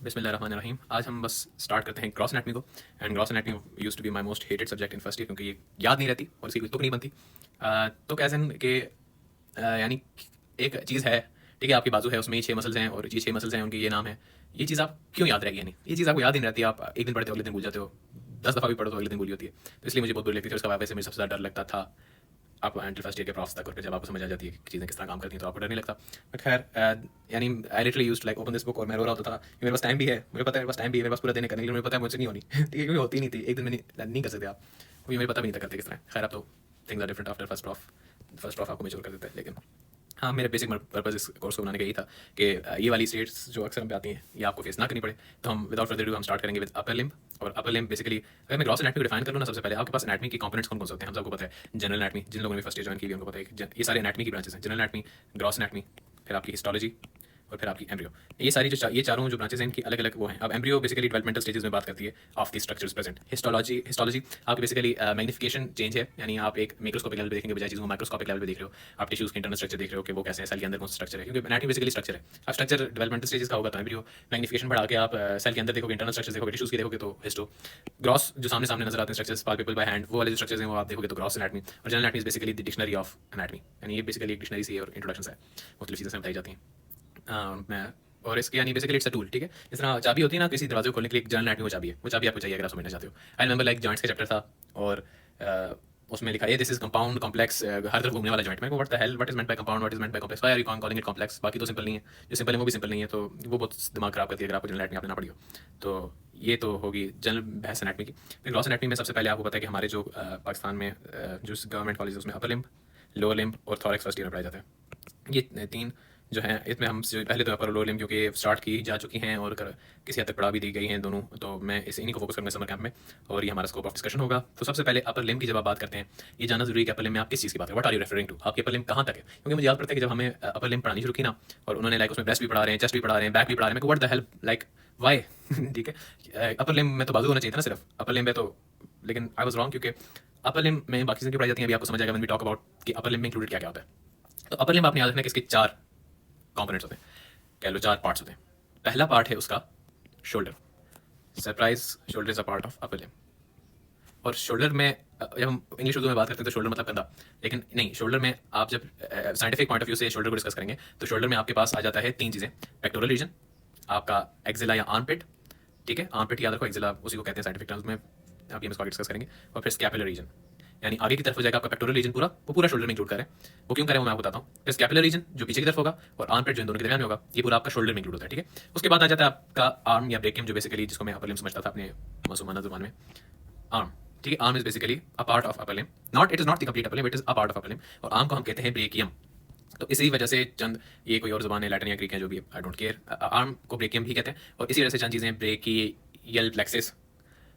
बिस्मिल्लाहिर्रहमानिर्रहीम। आज हम बस स्टार्ट करते हैं ग्रॉस एनाटमी को। And gross anatomy used to be my most hated subject in first year, क्योंकि ये याद नहीं रहती और इसकी कोई तुक नहीं बनती। तो कैसे कि यानी एक चीज़ है, ठीक है, आपकी बाजू है, उसमें ये 6 मसल्स हैं और ये 6 मसल्स हैं, उनके ये नाम है। ये चीज़ आप क्यों याद रहेगी? यानी ये चीज़ आपको याद ही नहीं रहती, आप एक दिन पढ़ते हो अगले दिन भूल जाते हो, 10 दफ़ा भी पढ़ो तो अगले दिन भूली होती है। तो इसलिए मुझे बहुत बुरी लगती थी। उसका वजह से मुझे सबसे ज़्यादा डर लगता था आप एंटिल फर्स्ट ईयर के प्रॉफ्स तक, और फिर जब आपको समझ आ जाती है कि चीज़ें किस तरह काम करती हैं तो आपको डर नहीं लगता। बट खैर, यानी I literally used like open this book और मैं रो रहा होता था कि मेरे पास टाइम भी है, मुझे पता है मेरे पास टाइम भी है, मेरे पास पूरा दिन है करने के लिए, मुझे पता है मुझसे नहीं होनी ठीक है, क्योंकि होती नहीं थी, एक दिन में नहीं कर सकते आप, क्योंकि मुझे पता भी नहीं था करते किस तरह। खैर अब तो things are different after first prof आपको मेच्योर कर देता है। लेकिन हाँ, मेरा बेसिक पर्पज़ इस कोर्स को बनाने का यही था कि ये वाली स्टेट्स जो अक्सर हम पे आती हैं ये आपको फेस ना करनी पड़े। तो हम विदाउट फर्दर डू हम स्टार्ट करेंगे विद अपर लिम्ब। और अपर लिम्ब बेसिकली, अगर मैं ग्रॉस एनाटमी को डिफाइन कर लूँ ना, सबसे पहले आपके पास एनाटमी के कंपोनेंट्स कौन कौन से होते हैं हम सबको पता है। जनरल एनाटमी, जिन लोगों ने फर्स्ट ईयर ज्वाइन की हुई उनको पता है कि ये सारे एनाटमी की ब्रांचेस हैं। जनरल एनाटमी, ग्रॉस एनाटमी, फिर आपकी हिस्टोलॉजी और फिर आपकी एम्ब्रियो। ये सारी ये चारों जो ब्रांचेस हैं इनकी अलग अलग वो हैं। अब एम्ब्रियो बेसिकली डेवलपमेंटल स्टेजेस में बात करती है of the structures present. Histology आपकी बेसिकली मैग्निफिकेशन चेंज है, यानी आप एक माइक्रोस्कोपिक लेवल पे देखेंगे बजाय चीज़ों को माइक्रोस्कोपिक लेवल पे देख रहे हो। आप टिश्यूज के इंटरनल स्ट्रक्चर देख रहे हो कि वो कैसे है, सेल के अंदर कौन सा स्ट्रक्चर है, क्योंकि एनाटमी बेसिकली स्ट्रक्चर है। अब स्ट्रक्चर डेवलपमेंटल स्टेजेस का होगा तो एम्ब्रियो, मैग्निफिकेशन बढ़ा के आप सेल के अंदर देखोगे, इंटरनल स्ट्रक्चर देखोगे, टिश्यूज के देखोगे तो हिस्टो। ग्रॉस जो सामने सामने नजर आते हैं स्ट्रक्चर्स पाल्पेबल बाय हैंड, वो वाले जो स्ट्रक्चर्स हैं वो आप देखोगे तो ग्रॉस एनाटमी। और general anatomy is basically the dictionary of anatomy, यानी ये बेसिकली एक डिक्शनरी सी है और इंट्रोडक्शन है, मुख्तलिफ चीज़ें बताई जाती हैं। मैं और इसके यानी बेसिकली इट्स अ टूल, ठीक है। जिस तरह चाबी होती है ना किसी दरवाजे को खोलने के लिए, एक जनरल एनाटमी वो चाबी है, वो चाबी आपको चाहिए अगर आप समझना चाहते हो। आई रिमेंबर लाइक जॉइंट्स का चैप्टर था और उसमें लिखा है दिस इज कंपाउंड कॉम्प्लेक्स, हर तरफ घूमने वाला जॉइंट। मैं को what the hell, what is meant by compound, what is meant by complex, why are you calling it complex? बाकी तो सिंपल नहीं है, जो सिंपल है वो भी सिंपल नहीं है, तो वो बहुत दिमाग खराब करती है अगर आपको जनरल एनाटमी आपने ना पढ़ी हो। तो ये तो होगी जनरल बहस एनाटमी की। फिर ग्रॉस एनाटमी में सबसे पहले आपको पता है कि हमारे जो पाकिस्तान में जो गवर्नमेंट कॉलेज उसमें अपर लिम्ब, लोअर लिम्ब और थॉरैक्स फर्स्ट ईयर में पढ़ाया जाता है। ये तीन जो हैं, इसमें हम पहले तो अपर लोअर लिम्ब क्योंकि स्टार्ट की जा चुकी हैं और किसी हद तक पढ़ा भी दी गई हैं दोनों, तो मैं इन्हीं को फोकस करूँगा समर कैंप में और ये हमारा स्कोप ऑफ डिस्कशन होगा। तो सबसे पहले अपर लिम्ब की जब आप बात करते हैं, ये जानना जरूरी है कि अपर लिम्ब में आप किस चीज़ की बात करें, what are you referring to, आपके अपर लिम्ब कहाँ तक है। क्योंकि मुझे याद पड़ता है कि जब हमें अपर लिम्ब पढ़ानी शुरू की ना, और उन्होंने लाइक उसमें ब्रेस्ट भी पढ़ा रहे हैं, चेस्ट भी पढ़ा रहे हैं, बैक भी पढ़ा रहे हैं, what the help, like why ठीक है, अपर लिम्ब में तो बाजू होना चाहिए था ना, सिर्फ अपर लिम्ब है तो। लेकिन आई वाज रॉन्ग, क्योंकि अपर लिम्ब में बाकी चीज़ें पढ़ाई जाती हैं। अभी आपको समझ आएगा व्हेन वी टॉक अबाउट कि अपर लिम्ब में इंक्लूडेड क्या क्या होता है। तो अपर लिम्ब आपने याद रखना कि इसके 4 कंपोनेंट्स होते हैं, कह लो 4 पार्ट्स होते हैं। पहला पार्ट है उसका shoulder, surprise shoulder is a part of upper limb. और शोल्डर में जब हम इंग्लिश उर्दू में बात करते हैं तो शोल्डर मतलब कंधा, लेकिन नहीं, शोल्डर में आप जब साइंटिफिक पॉइंट ऑफ व्यू से शोल्डर को डिस्कस करेंगे तो शोल्डर में आपके पास आ जाता है 3 चीज़ें। पेक्टोरल रीजन, आपका एक्जिला या आर्मपिट, ठीक है, आर्मपिट याद रखो, एक्जिला उसी को कहते हैं साइंटिफिक टर्म्स में, अभी हम इसको डिस्कस करेंगे। और फिर स्कैपुलर रीजन, यानी आगे की तरफ हो जाएगा आपका पेक्टोरल रीजन पूरा, वो पूरा शोल्डर में इंक्लूड करें। वो क्यों करें वो मैं आपको बताता हूँ। फिर स्कैपुलर रीजन जो पीछे की तरफ होगा और आर्मपिट जो इन दोनों के दरमियान में होगा, ये पूरा आपका शोल्डर में इंक्लूड होता है, ठीक है। उसके बाद आ जाता है आपका आर्म या ब्रेकियम, जो बेसिकली जिसको मैं अपर लिम्ब समझता था अपने मासूमाना जुबान में, आर्म, ठीक है। Arm is basically a part of upper limb, not it is not the complete upper limb, it is a part of upper limb. और आर्म को हम कहते हैं ब्रेकियम। तो इसी वजह से चंद, ये कोई और जुबान है, लैटिन या ग्रीक है, जो भी, आई डोंट केयर, आर्म को ब्रेकियम भी कहते हैं। और इसी वजह से चंद चीज़ें, ब्रेकियल प्लेक्सिस,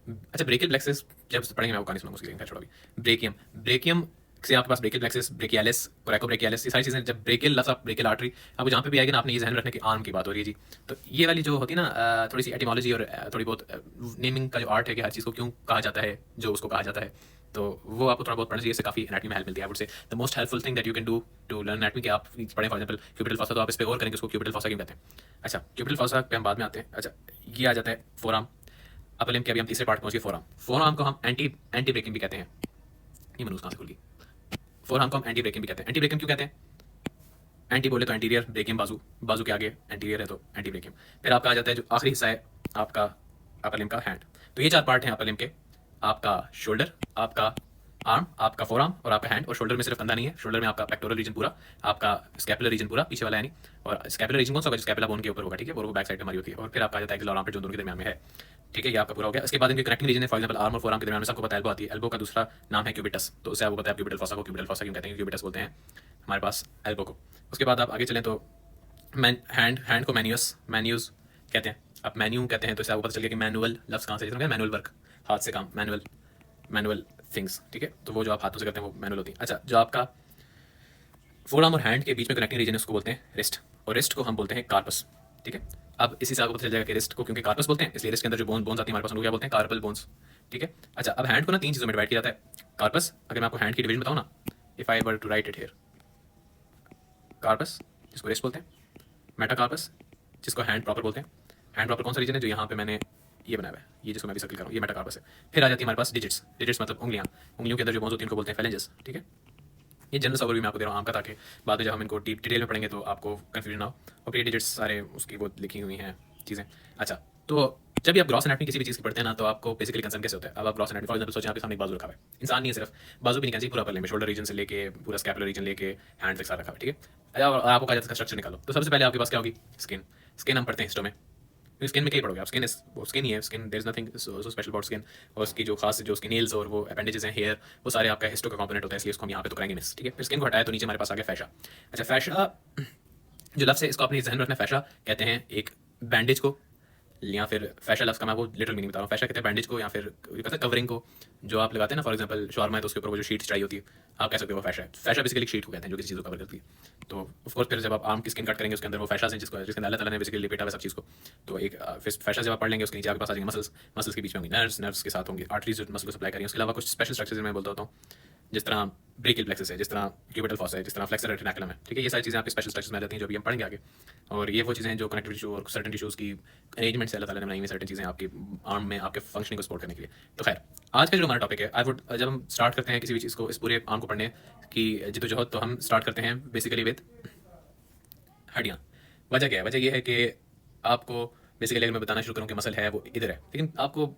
अच्छा ब्रेकियल प्लेक्सिस जब पढ़ेंगे मैं वो कहानी सुनाऊंगा उसकी, लेकिन छोड़ा अभी। ब्रेकियम, ब्रेकियम से आपके पास ब्रेकियल प्लेक्सिस, ब्रेकियालिस, कोरेकोब्रेकियालिस, ये सारी चीज़ें, जब ब्रेकियल लफ्ज़ आप ब्रेकियल आर्टरी आपको जहाँ पे भी आएगी ना, आपने ये ध्यान रखना कि आर्म की बात हो रही है जी। तो ये वाली जो होती है ना थोड़ी सी एटिमोलॉजी और थोड़ी बहुत नेमिंग का जो आर्ट है कि हर चीज़ को क्यों कहा जाता है जो उसको कहा जाता है, तो वो आपको थोड़ा बहुत पढ़ना चाहिए, इससे काफ़ी एनाटमी में हेल्प मिलती है। I would say the most helpful thing that you can do to learn anatomy, कि आप पढ़ें फॉर एग्जांपल क्यूबिटल फॉसा, तो आप इस पर और करेंगे, उसको क्यूबिटल फॉसा क्यों कहते हैं। अच्छा, क्यूबिटल फॉसा पे हम बाद में आते हैं। अच्छा, ये आ जाता है फोरआर्म, अपर लिम्ब के अभी हम तीसरे पार्ट पहुंच गए, फोरआर्म। फोरआर्म को हम एंटी ब्रेकिंग भी कहते हैं। ये मनूस कहाँ से खुल गई। फोरआर्म को हम एंटी ब्रेकिंग भी कहते हैं। एंटी ब्रेकिंग क्यों कहते हैं? एंटी बोले तो एंटीरियर, ब्रेकियम बाजू, बाजू के आगे एंटीरियर है तो एंटी ब्रेकियम। फिर आपका आ जाता है जो आखिरी हिस्सा है आपका अपर लिम्ब का, हैंड। तो ये 4 पार्ट हैं अपर लिम्ब के, आपका शोल्डर, आपका आर्म, आपका फोरआर्म और आपका हैंड। और शोल्डर में सिर्फ कंधा नहीं है, शोल्डर में आपका पेक्टोरल रीजन पूरा, आपका स्कैपुलर रीजन पूरा पीछे वाला यानी, और स्कैपुलर रीजन कौन सा होगा, जो स्कैपुला बोन के ऊपर होगा, ठीक है, और वो बैक साइड पे हमारी होती है। और फिर आपका आ जाता है एक्सिल और आर्मपिट जो दोनों के दरमियान में है, ठीक है, ये आपका पूरा हो गया। इसके बाद इनके कनेक्टिंग रीजन है, फॉर एग्जांपल आर्म और फोरआर्म के दरमियान में सबको पता है एल्बो आती है, एल्बो का दूसरा नाम है क्यूबिटस, तो उससे आपको पता है क्यूबिटल फॉसा को क्यूबिटल फॉसा क्यों कहते हैं, क्यूबिटस बोलते हैं हमारे पास एल्बो को। उसके बाद आप आगे चलें तो हैंड को मैन्यूज कहते हैं, आप मेन्यू कहते हैं, तो इससे आपको पता चल गया कि मैनुअल लफ्ज़ कहाँ से, जैसे मैनुअल वर्क, हाथ से काम, मैनुअल थिंग्स, ठीक है, तो वो जो आप हाथों से करते हैं वो मैनुअल होती है। अच्छा, जो आपका फोरआर्म और हैंड के बीच में कनेक्टिंग रीजन है उसको बोलते हैं रिस्ट, और रिस्ट को हम बोलते हैं कार्पस, ठीक है। अब इसी से आपको पता चल जाएगा कि रिस्ट को क्योंकि कार्पस बोलते हैं, इसलिए रिस्ट के अंदर जो बोन्स आती है हमारे पास उनको क्या बोलते हैं, कार्पल बोन्स, ठीक है। अच्छा, अब हैंड को ना 3 चीज़ों में डिवाइड किया जाता है। कार्पस, अगर मैं आपको हैंड की डिवीजन बताऊँ ना, if I were to write it here, carpus जिसको रिस्ट बोलते हैं, मेटाकार्पस जिसको हैंड प्रॉपर बोलते हैं, हैंड प्रॉपर कौन सा रीजन है? जो यहाँ पे मैंने ये बनाया है, ये जिसको मैं भी सर्कल कर रहा हूँ, ये मेटाकार्पस है। फिर आ जाती है हमारे पास डिजिट्स। डिजिट्स मतलब उंगलियाँ, उंगलियों के अंदर जो बोन्स होती हैं उनको बोलते हैं फेलेंजेस, ठीक है। ये जनरल ओवरव्यू मैं आपको दे रहा हूँ आम का, ताकि बाद में जब हम इनको डिटेल में पढ़ेंगे तो आपको कंफ्यूजन ना हो। और फिर डिजिट्स सारे उसकी वो लिखी हुई हैं चीज़ें। अच्छा, तो जब भी आप ग्रॉस एनाटॉमी किसी भी चीज़ की पढ़ते हैं ना, तो आपको बेसिकली कंसर्न कैसे होता है? अब आप ग्रॉस एनाटॉमी फॉर एग्जांपल सोचें आपके सामने एक बाजू रखा हुआ है, इंसान नहीं है सिर्फ, बाजू भी नहीं कहना चाहिए, पूरा अपर लिम्ब, शोल्डर रीजन से लेके पूरा स्कैपुलर रीजन लेके हैंड तक सारा रखा हुआ है, ठीक है। और आपको कहा जाता है स्ट्रक्चर निकालो, तो सबसे पहले आपके पास क्या होगी? स्किन। स्किन हम पढ़ते हैं हिस्टो में, स्किन में क्या ही पढ़ोगे आप? स्किन वो स्किन ही है, skin there is nothing so special about skin. और उसकी जो खास जो उसकी नेल्स और वो अपेंडेजेस हैं, हेयर, वो सारे आपका हिस्टो का कंपोनेंट होता है, इसलिए उसको हम यहाँ पे तो करेंगे मिस, ठीक है। फिर स्किन को हटाया तो नीचे हमारे पास आ गया फैशा। अच्छा, फैशा जो लफ्ज़ है इसको अपने जहन में रखना, फैशा कहते हैं एक बैंडेज को, या फिर फैशा लफ्ज़ का मैं वो लिटरल मीनिंग बता रहा हूँ। फैशा कहते हैं बैंडेज को, या फिर ये पता है कवरिंग को जो आप लगाते हैं ना, फॉर एग्जांपल शॉर्मा है तो उसके ऊपर वो जो शीट चढ़ाई होती है, आप कह सकते हो वो फैशा है। फैशा बेसिकली शीट को कहते हैं जो किसी चीज़ को कवर करती है। तो ऑफ कोर्स फिर जब आप आर्म की स्किन कट करेंगे उसके अंदर वो फैशा है जिसके अंदर अल्लाह ताला ने बेसिकली लिपेटा हुआ सब चीज़ को। तो एक फिर फैशा जब आप पढ़ लेंगे उसके नीचे आपके पास आ जाएंगे मसल्स, मसल्स के बीच में होंगी नर्व्स, नर्व्स के साथ होंगी आर्टरीज जो मसल को सप्लाई करेंगे। उसके अलावा कुछ स्पेशल स्ट्रक्चर्स मैं बोलता होता हूँ, जिस तरह ब्रेकियल प्लेक्सस है, जिस तरह क्यूबिटल फॉसा है, जिस तरह फ्लेक्सर रेटिनाकुलम है, ठीक है। ये सारी चीज़ें आपके स्पेशल स्ट्रक्चर्स में आ जाती हैं जो भी हम पढ़ेंगे आगे। और ये वो चीज़ें हैं जो कनेक्टिव टिश्यू और सर्टन टिश्यूज़ की अरेंजमेंट से अल्लाह ताला ने बनाई हुई सर्टन चीज़ें आपकी आर्म में आपके फंक्शनिंग को सपोर्ट करने के लिए। तो खैर, आज का जो हमारा टॉपिक है, आई वुड जब हम स्टार्ट करते हैं किसी भी चीज़ को, इस पूरे आर्म को पढ़ने की जिद्दोजहद, तो हम स्टार्ट करते हैं बेसिकली विद हड्डियाँ। वजह क्या है? वजह यह है कि आपको बेसिकली अगर मैं बताना शुरू करूँ कि मसल है वो इधर है, लेकिन आपको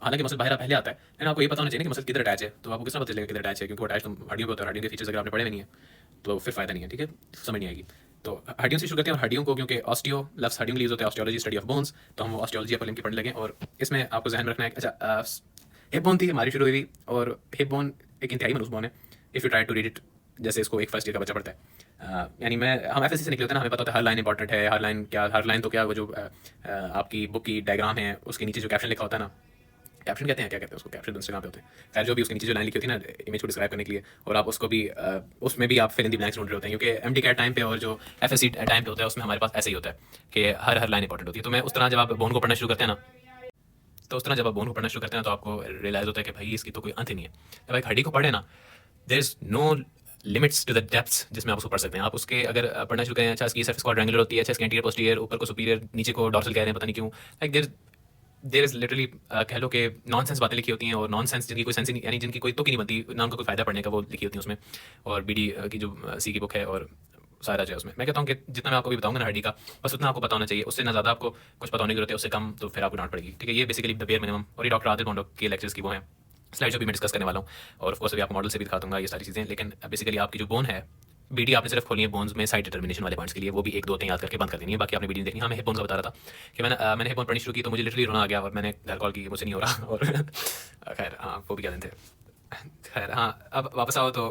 हालांकि मसल बाहर पहले आता है, लेकिन आपको ये पता होना चाहिए कि मसल किधर अटैच है। तो आपको किस तरह पता चलेगा किधर अटैच है? क्योंकि वो अटैच तो हड्डियों पे होता है, हड्डियों के फीचर्स अगर आपने पढ़े हुए नहीं है तो फिर फायदा नहीं है, ठीक है, समझ नहीं आएगी। तो हड्डियों से शुरू करते हैं, और हड्डियों को क्योंकि ऑस्टियो लफ्ज़ हड्डियों के लिए यूज होता है, ऑस्टियोलॉजी स्टडी ऑफ बोन्स, तो हम ऑस्टियोलॉजी अपर लिम्ब की पढ़ने लगे। और इसमें आपको जहन में रखना है, अच्छा हिप बोन थी हमारी शुरू हुई, और हिप बोन एक इंतहाई मरूज बोन है। If you try to read it, जैसे इसको एक फर्स्ट ईयर का बच्चा पढ़ता है, यानी हम एफएससी से निकले होते हैं ना, हमें पता होता है हर लाइन इंपॉर्टेंट है, हर लाइन क्या, हर लाइन तो क्या, वो जो आपकी बुक की डायग्राम है उसके नीचे जो कैप्शन लिखा होता है ना, कैप्शन कहते हैं, क्या कहते हैं उसको, कैप्शन तो इंस्टाग्राम पे होते हैं, खैर जो भी उसके नीचे जो लाइन लिखी होती है ना इमेज को डिस्क्राइब करने के लिए, और आप उसको भी उसमें भी आप फिल इन दी ब्लैंक्स ढूंढ रहे होते हैं, क्योंकि एमडी कैट टाइम पे और जो एफएससी टाइम पे होता है उसमें हमारे पास ऐसे ही होता है कि हर लाइन इंपॉर्टेंट होती है। तो मैं उस तरह जब आप बोन को पढ़ना शुरू करते हैं ना, तो उस तरह जब आप बोन को पढ़ना शुरू करते हैं तो आपको रियलाइज होता है कि भाई इसकी तो कोई अंत ही नहीं है। जब एक हड्डी को पढ़े ना, there is no limits to the depths जिसमें आप उसको पढ़ सकते हैं। आप उसके अगर पढ़ना शुरू करें, अच्छा इसकी सरफेस क्वाड्रेंगुलर होती है, अच्छा इसके एंटीरियर पोस्टीरियर, ऊपर को सुपीरियर, नीचे को डॉर्सल कह रहे हैं, पता नहीं क्यों, लाइक देयर इज लिटरली कह लो कि नॉनसेंस बातें लिखी होती हैं, और नॉनसेंस जिनकी कोई सेंस ही नहीं, यानी जिनकी कोई तो की नहीं बनती, नाम का कोई फायदा पढ़ने का, वो लिखी होती है उसमें। और बीडी की जो सी की बुक है और सारा जो है उसमें, मैं कहता हूँ कि जितना मैं आपको भी बताऊंगा ना हड्डी का, बस उतना आपको पता होना चाहिए, उससे ना ज़्यादा आपको कुछ पता होने की जरूरत है, उससे कम तो फिर आपको डांट पड़ेगी, ठीक है। ये बेसिकली द बेयर मिनिमम, और ये डॉक्टर आदिल मोंडो के लेक्चर्स की वो है स्लाइड जो भी मैं डिस्कस करने वाला हूँ। और ऑफ कोर्स अभी आपको मॉडल से भी दिखा दूंगा ये सारी चीज़ें। लेकिन बेसिकली आपकी जो बोन है, बीडी आपने सिर्फ खोली है बोन्स में साइड डिटर्मिनेशन वाले पॉइंट्स के लिए, वो भी एक दो तीन याद करके बंद कर देनी है, बाकी आपने बीडी देखनी। हाँ, मैं हिप बोन का बता रहा था कि मैंने हिप बोन पढ़नी शुरू की तो मुझे लिटरली रोना आ गया, और मैंने घर कॉल की, मुझसे नहीं हो रहा। और खैर हाँ, वो भी क्या दिन थे। खैर हाँ, अब वापस आओ तो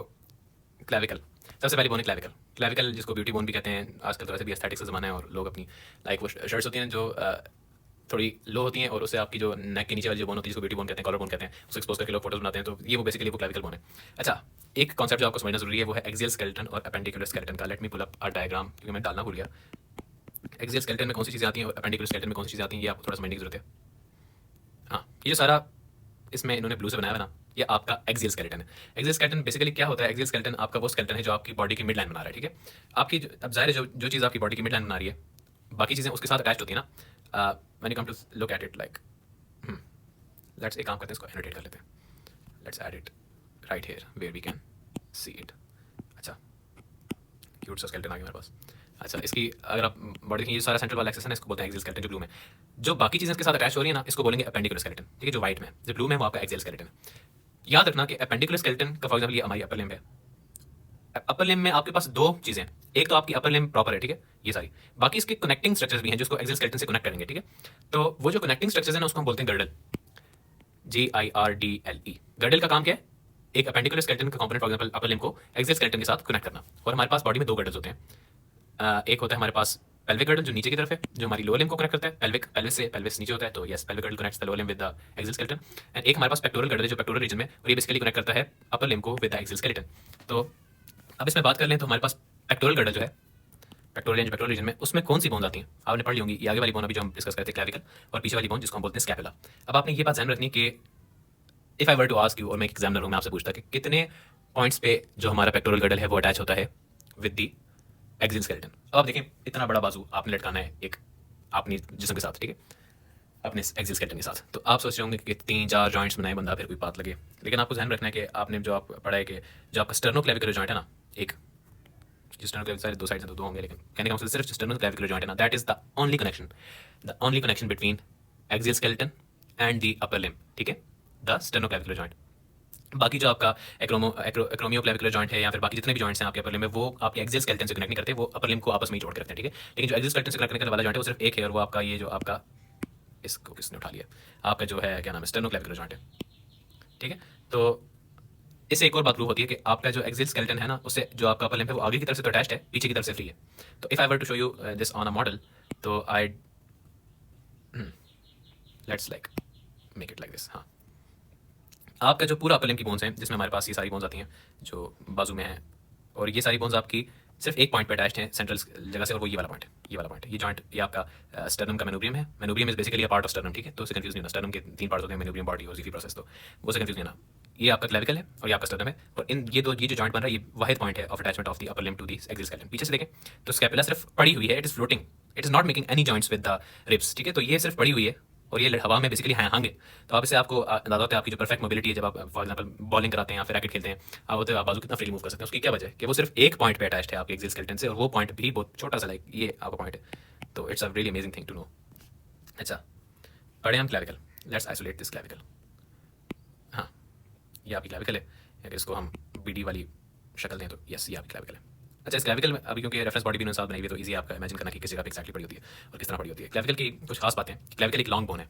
क्लैविकल, सबसे पहले बोन है क्लैविकल। क्लैविकल जिसको ब्यूटी बोन भी कहते हैं, आजकल तो वैसे भी एस्थेटिक्स का ज़माना है, और लोग अपनी लाइक वो शर्ट्स होती हैं जो थोड़ी लो होती हैं, और उससे आपकी जो नेक के नीचे वाली जो बोन होती है जिसको ब्यूटी बोन कहते हैं, कॉलर बोन कहते हैं, उसको एक्सपोज करके लोग फोटोज बनाते हैं, तो ये वो बेसिकली वो क्लैविकल बोन है। अच्छा, एक कॉन्सेप्ट जो आपको समझना जरूरी है वो है एक्सियल स्केलेटन और अपेंडिकुलर स्केलेटन का। Let me pull up a diagram, क्योंकि मैं डालना भूल गया। एक्सियल स्केलेटन में कौन सी चीज़ें आती हैं और अपेंडिकुलर स्केलेटन में कौन सी चीज़ें आती हैं, ये आपको थोड़ा समझने की जरूरत है। हाँ, ये जो सारा इसमें इन्होंने ब्लू से बनाया है ना, ये आपका एक्सियल स्केलेटन है। एक्सियल स्केलेटन बेसिकली क्या होता है? एक्सियल स्केलेटन आपका वो स्केलेटन है जो आपकी बॉडी की मिड लाइन बना रहा है, ठीक है। आपकी अब जाहिर है जो चीज़ आपकी बॉडी की मिड लाइन बना रही है, बाकी चीज़ें उसके साथ अटैच होती है ना। When you come to look at it like, let's एक काम करते हैं, इसको एनोटेट कर लेते हैं। Let's add it right here where we can see it. अच्छा, क्यूट सा स्केलेटन आ गया मेरे पास। अच्छा, इसकी अगर आप बॉडी देखिए, ये सारा सेंट्रल वाला एक्सेस है ना, इसको बोलते हैं एक्सियल स्केलेटन जो ब्लू में। जो बाकी चीज़ें इसके साथ अटैच हो रही है ना, इसको बोलेंगे अपेंडिकुलर स्केलेटन, ठीक है। जो व्हाइट में, जो ब्लू में, वो आपका एक्सियल स्केलेटन है। याद रखना कि अपेंडिकुलर स्केलेटन का फॉर एग्जांपल ये हमारी अपर लिम्ब है। अपर लिम्ब में आपके पास दो चीज़ें, एक तो आपकी अपर लिम्ब प्रॉपर है, ठीक है, ये सारी, बाकी इसके कनेक्टिंग स्ट्रक्चर्स भी हैं जिसको एक्सियल स्केलेटन से कनेक्ट करेंगे, ठीक है। तो वो जो कनेक्टिंग स्ट्रक्चर्स हैं ना, उसको हम बोलते हैं गर्डल, GIRDLE। गर्डल का काम क्या है? एक अपेंडिकुलर स्केलेटन का component for example upper limb को एक्सियल स्केलेटन के साथ कनेक्ट करना। और हमारे पास बॉडी में दो गर्डल्स होते हैं। एक होता है हमारे पास पेल्विक गर्डल जो नीचे की तरफ है, जो हमारी लोअर लिम्ब को कनेक्ट करता है। पेल्विस नीचे होता है, तो yes, pelvic girdle connects the lower limb with the axial skeleton. And एक हमारे पास पेक्टोरल गर्डल है जो पेक्टोरल रीजन में, और ये बेसिकली कनेक्ट करता है अपर लिम्ब को विद द एक्सियल स्केलेटन। तो अब इसमें बात कर लें तो हमारे पास पेक्टोरल गर्डल जो है, पेक्टोरल रीजन में, उसमें कौन सी बोन्स आती हैं? आपने पढ़ ली होंगी। ये आगे वाली बोन अभी जो हम डिस्कस करते हैं क्लैविकल, और पीछे वाली बोन जिसको हम बोलते हैं स्कैपुला। अब आपने ये बात ध्यान रखनी कि if I were to ask you, और मैं एग्जामिनर हूं, मैं आपसे पूछता कि कितने पॉइंट्स पे जो हमारा पेक्टोरल गर्डल है वो अटैच होता है विद दी एक्सियल स्केलेटन। अब आप देखें, इतना बड़ा बाजू आपने लटकाना है एक अपनी जिस्म के साथ, ठीक है, अपने एक्सियल स्केलेटन के साथ। तो आप सोच रहे होंगे कि 3-4 जॉइंट्स बनाए बंदा फिर कोई बात लगे, लेकिन आपको ध्यान रखना है कि आपने जो आप पढ़ा है कि जो आपका स्टर्नोक्लेविकुलर जॉइंट है ना, एक स्टर्नोक्लेविकुलर दो साइड से तो दो होंगे, लेकिन कहने का मतलब सिर्फ स्टर्नोक्लेविकुलर जॉइंट है ना, that is the only connection between axial skeleton and the upper limb, ठीक है, द स्टर्नोक्लेविकुलर जॉइंट। बाकी जो आपका एक्रोमियोक्लेविकुलर जॉइंट है या फिर बाकी जितने भी जॉइंट्स हैं आपके अपर लिम्ब में, वो आपके एक्सियल स्केलेटन से कनेक्ट नहीं करते, वो अपर लिम्ब को आपस में ही जोड़ के रखते हैं, ठीक है। लेकिन जो एक्सियल स्केलेटन से कनेक्ट करने वाला जॉइंट है वो सिर्फ एक है, और वो आपका ये जो आपका, इसको किसने उठा लिया, आपका जो है क्या नाम है, स्टर्नोक्लेविकुलर जॉइंट है, ठीक है। तो इससे एक और बात प्रूव होती है कि आपका जो एक्सियल स्केलेटन है ना, उससे जो आपका अपर लिम्ब है वो आगे की तरफ से तो अटैच्ड है, पीछे की तरफ से फ्री है। तो if I were to show you this on a model, तो I let's like make it like this. हाँ, आपका जो पूरा अपर लिम्ब की बोन्स हैं, जिसमें हमारे पास ये सारी बोन्स आती हैं जो बाजू में हैं, और ये सारी बोन्स आपकी सिर्फ एक पॉइंट पे अटैच्ड हैं सेंट्रल जगह से, और वो ये वाला पॉइंट है, ये वाला पॉइंट है। ये जॉइंट ये आपका स्टर्नम का मेनोब्रियम है। Manubrium is basically a part of sternum, ठीक है, तो उससे कंफ्यूज नहीं होना। स्टर्नम के 3 पार्ट्स होते हैं, मेनोब्रियम, बॉडी और ज़ीफी प्रोसेस, तो वो से कंफ्यूज नहीं होना। ये आपका क्लेविकल है और ये आपका स्टर्नम है, और इन ये जो जॉइंट बन रहा है, ये वाहिद पॉइंट है of attachment of the upper limb to the axial skeleton. पीछे से देखें तो स्कैपुला सिर्फ पड़ी हुई है, it is floating, it is not making any joints with the ribs, ठीक है। तो ये सिर्फ पड़ी हुई है और ये हवा में बेसिकली हैंगे। तो आप इससे आपको अंदाजा होता है आपकी जो परफेक्ट मोबिलिटी है, जब आप फॉर एग्जांपल बॉलिंग कराते हैं या फिर रैकेट खेलते हैं, आप होते हैं आप बाजू कितना फ्री मूव कर सकते हैं। उसकी क्या वजह है कि वो सिर्फ एक पॉइंट पे अटैच्ड है आपके एक्सियल स्केलेटन से, और वो पॉइंट भी बहुत छोटा सा, लाइक ये आपका पॉइंट है। तो it's a really amazing thing to know. अच्छा, पढ़े हम clavicle, let's isolate this clavicle. हाँ, ये आपकी क्लेविकल है, अगर इसको हम बीडी वाली शक्ल दें तो यस, ये आपकी क्लेविकल है। अच्छा, इस क्लेविकल में अभी क्योंकि रेफरेंस बॉडी भी उन्होंने साथ बनाई हुई है, तो इजी आपका इमेजिन करना कि किस जगह पे एक्जैक्टली पड़ी होती है और किस तरह पड़ी होती है। क्लेविकल की कुछ खास बातें, क्लेविकल एक लॉन्ग बोन है।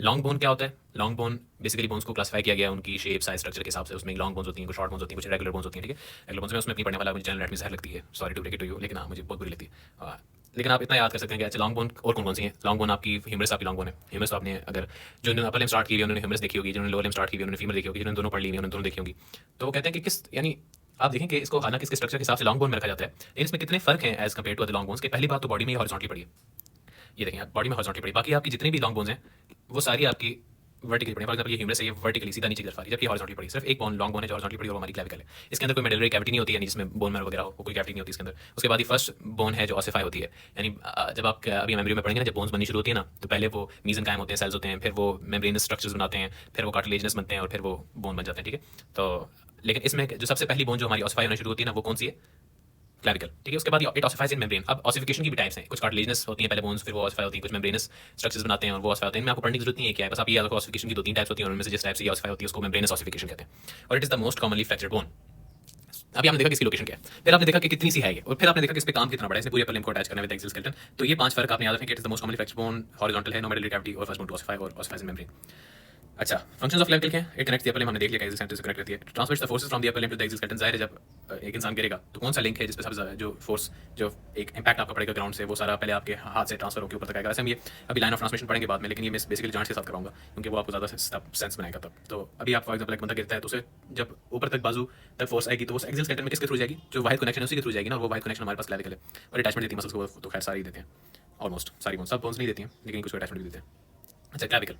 लॉन्ग बोन क्या होता है? लॉन्ग बोन बेसिकली बोन्स को क्लासिफाई किया गया है उनकी शेप, साइज, स्ट्रक्चर के हिसाब से। उसमें लॉन्ग बोन्स होती हैं, कुछ शॉर्ट बोन्स होती हैं, कुछ रेगुलर बोन्स होती हैं, ठीक है। रेगुलर बोन्स में उसमें अपनी पढ़ने वाला मुझे जनरल एनाटॉमी जहर लगती है, sorry to break it to you, लेकिन हाँ मुझे बहुत बुरी लगती है। लेकिन आप इतना याद कर सकते हैं कि अच्छा लॉन्ग बोन और कौन कौन सी है। लॉन्ग बोन आपकी ह्यूमरस, आपकी लॉन्ग बोन है। ह्यूमरस तो आपने अगर जो अपर लिम्ब स्टार्ट की हुई उन्होंने ह्यूमरस देखी होगी, जिन्होंने लोअर लिम्ब स्टार्ट की हुई उन्होंने फीमर देखी होगी, जिन्होंने दोनों पढ़ ली हुई उन्होंने दोनों देखी होगी। तो वो कहते हैं कि किस, यानी आप देखें कि इसको हालांकि इसके स्ट्रक्चर के हिसाब से लॉन्ग बोन में रखा जाता है, लेकिन इसमें कितने फर्क हैं as compared to other long bones के। पहली बात तो बॉडी में हॉरिजॉन्टली पड़ी है, ये देखें बॉडी में हॉरिजॉन्टली पड़ी। बाकी आपकी जितनी भी लॉन्ग बोन्स हैं वो सारी आपकी वर्टिकली पड़ी। फॉर एग्जांपल ये ह्यूमरस है, ये वर्टिकली सीधा नीचे की तरफ आ रही है, जबकि हॉरिजॉन्टली पड़ी। सिर्फ एक बोन लॉन्ग बोन है जो हॉरिजॉन्टली पड़ी और वो हमारी क्लेविकल है। इसके अंदर कोई मेडुलरी कैविटी नहीं होती है, यानी जिसमें बोन मैरो वगैरह हो, कोई कैविटी नहीं होती इसके अंदर। उसके बाद ही फर्स्ट बोन है जो ऑसिफाई होती है, यानी जब आप अभी मेमोरी में पढ़ेंगे ना, जब बोन्स बननी शुरू होती है ना, तो पहले वो मीजन कायम होते हैं, सेल्स होते हैं, फिर वो मेम्ब्रेनस स्ट्रक्चर्स बनाते हैं, फिर वो कार्टिलेजनस बनते हैं और फिर वो बोन बन जाते हैं, ठीक है। तो लेकिन इसमें जो सबसे पहली बोन जो हमारी ऑसिफाई होना शुरू होती है ना, वो कौन सी है? क्लेविकल, ठीक है। उसके बाद इट ऑसिफाइज इन मेम्ब्रेन। अब ऑसिफिकेशन की भी टाइप्स हैं, कुछ कार्टिलेजनस होती हैं पहले बोन्स, फिर वो ऑसिफाई होती हैं, कुछ मेम्ब्रेनस स्ट्रक्चर्स बनाते हैं और वो ऑसिफाई होते हैं। इनमें आपको पढ़ने की जरूरत नहीं है क्या है, बस आप ये याद रखो ऑसिफिकेशन की 2-3 टाइप्स होती हैं, और उनमें से जिस टाइप से ऑसिफाई होती है उसको मेम्ब्रेनस ऑसिफिकेशन कहते हैं, और it is the most commonly fractured bone. अभी आपने देखा कि इसकी लोकेशन क्या है, फिर आपने देखा कि कितनी सी है ये, और फिर आपने देखा कि इस पे काम कितना बड़ा है, इसने पूरे अपर लिम्ब को अटैच करना विद एक्सियल स्केलेटन। तो ये 5 फर्क आपने याद रखें कि it is the most commonly fractured bone, horizontal है, नो मेडुलरी कैविटी, और फर्स्ट बोन टू ऑसिफाई और ऑसिफाइज इन मेम्ब्रेन। अच्छा, फंक्शंस ऑफ क्लेविकल क्या है? It connects the upper limb, हमने देख लिया कि एक्सियल सेंटर से कनेक्ट करती है। Transmits the forces from the upper limb to the axial skeleton. जाहिर है जब एक इंसान गिरेगा तो कौन सा लिंक है जिस पे सबसे ज़्यादा जो फोर्स, जो एक इंपैक्ट आपका पड़ेगा ग्राउंड से, वो सारा पहले आपके हाथ से ट्रांसफर होकर ऊपर तक आएगा। वैसे हम ये अभी लाइन ऑफ ट्रांसमिशन पढ़ेंगे बाद में, लेकिन ये मैं बेसिकली जॉइंट्स के साथ कराऊंगा क्योंकि वो आपको ज़्यादा सेंस बनाएगा तब। तो अभी आप फॉर एग्जाम्पल एक बंदा गिरता है तो उसे जब ऊपर तक बाजू तक फोर्स आएगी तो वो एक्सियल स्केलेटन में किसके थ्रू जाएगी? जो वाहिद कनेक्शन है उसी के थ्रू जाएगी ना, और वो वाहिद कनेक्शन हमारे पास क्लेविकल है। और अटैचमेंट देती है मसल्स को, तो खैर सारी देते हैं, ऑलमोस्ट सारी बोन्स, सब बोन्स नहीं देती हैं लेकिन कुछ अटैचमेंट भी देते हैं। अच्छा, क्लेविकल।